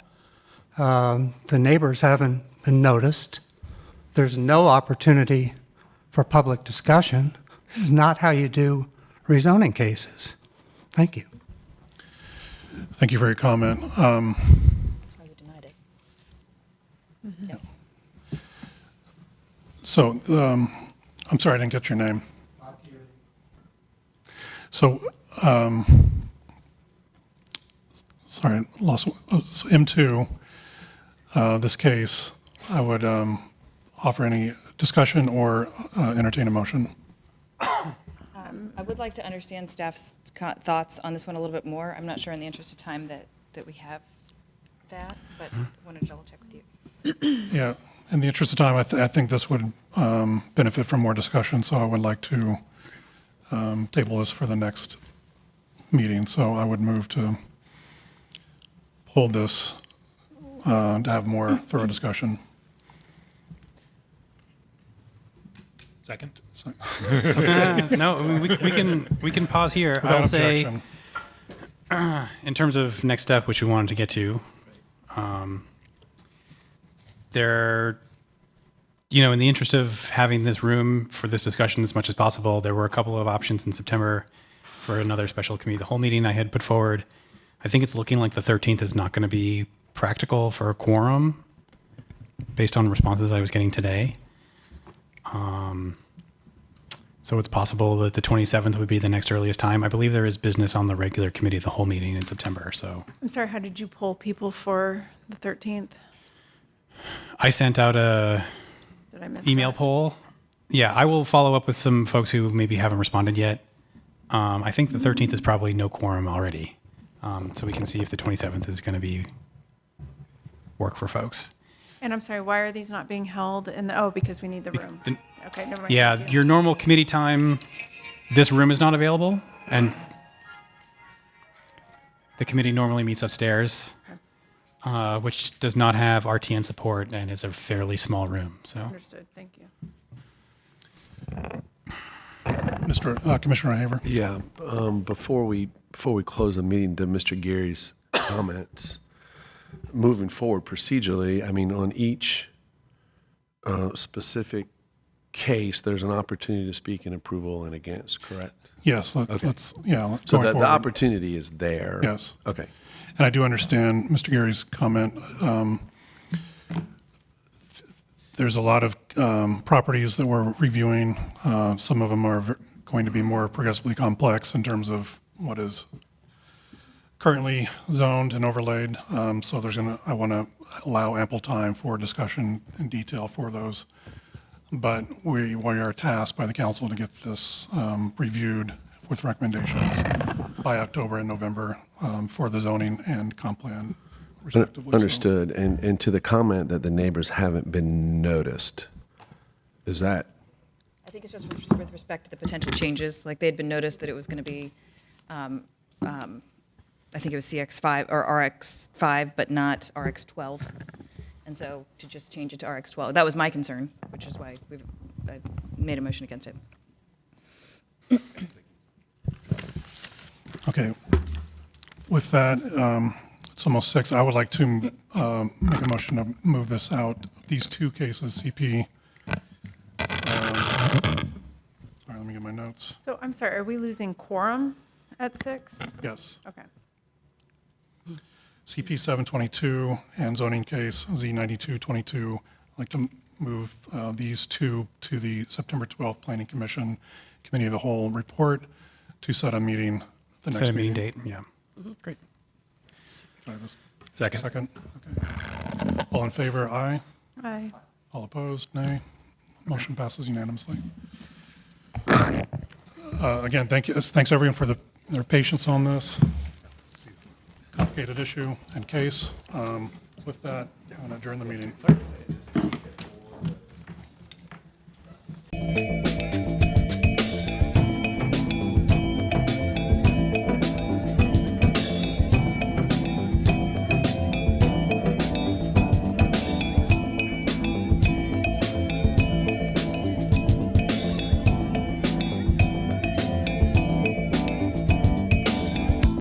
The neighbors haven't been noticed. There's no opportunity for public discussion. This is not how you do rezoning cases. Thank you. Thank you for your comment. That's why we denied it. Yes. So, I'm sorry, I didn't get your name. So, sorry, lost. So M2, this case, I would offer any discussion or entertain a motion. I would like to understand staff's thoughts on this one a little bit more. I'm not sure in the interest of time that we have that, but I wanted to double check with you. Yeah, in the interest of time, I think this would benefit from more discussion, so I would like to table this for the next meeting. So I would move to hold this to have more thorough discussion. Second? No, I mean, we can pause here. Without I'll say, objection. in terms of next step, which we wanted to get to, in the interest of having this room for this discussion as much as possible, there were a couple of options in September for another special committee, the whole meeting I had put forward. I think it's looking like the 13th is not going to be practical for a quorum based on responses I was getting today. So it's possible that the 27th would be the next earliest time. I believe there is business on the regular committee, the whole meeting in September. So I'm sorry, how did you poll people for the 13th? I sent out a Did I miss email that? poll. Yeah, I will follow up with some folks who maybe haven't responded yet. I think the 13th is probably no quorum already. So we can see if the 27th is going to be work for folks. And I'm sorry, why are these not being held because we need the room? Okay, never mind. Yeah, Thank you. your normal committee time, this room is not available, and the committee normally meets upstairs. which does not have RTN support and is a fairly small room. So, Understood, thank you. Commissioner Haver? Yeah, before we close the meeting, to Mr. Gary's comments, moving forward procedurally, I mean, on each specific case, there's an opportunity to speak in approval and against, correct? Yes, Okay. yeah. So going the forward. opportunity is there? Yes. Okay. And I do understand Mr. Gary's comment. There's a lot of properties that we're reviewing. Some of them are going to be more progressively complex in terms of what is currently zoned and overlaid. So I want to allow ample time for discussion in detail for those. But we are tasked by the council to get this reviewed with recommendations by October and November for the zoning and comp plan respectively. Understood. And to the comment that the neighbors haven't been noticed, is that? I think it's just with respect to the potential changes, like they'd been noticed that it was going to be, I think it was CX5 or RX5, but not RX12. And so to just change it to RX12, that was my concern, which is why I made a motion against it. Okay. With that, it's almost 6. I would like to make a motion to move this out. These two cases, CP. Sorry, let me get my notes. So I'm sorry, are we losing quorum at 6? Yes. Okay. CP 722 and zoning case Z9222. I'd like to move these two to the September 12th Planning Commission Committee of the Whole report to set a meeting. The next set a meeting date, yeah. Great. Do I have a second? Second, okay. All in favor, aye. Aye. All opposed, nay. Motion passes unanimously. Again, thanks everyone for their patience on this complicated issue and case. With that, I'm going to adjourn the meeting.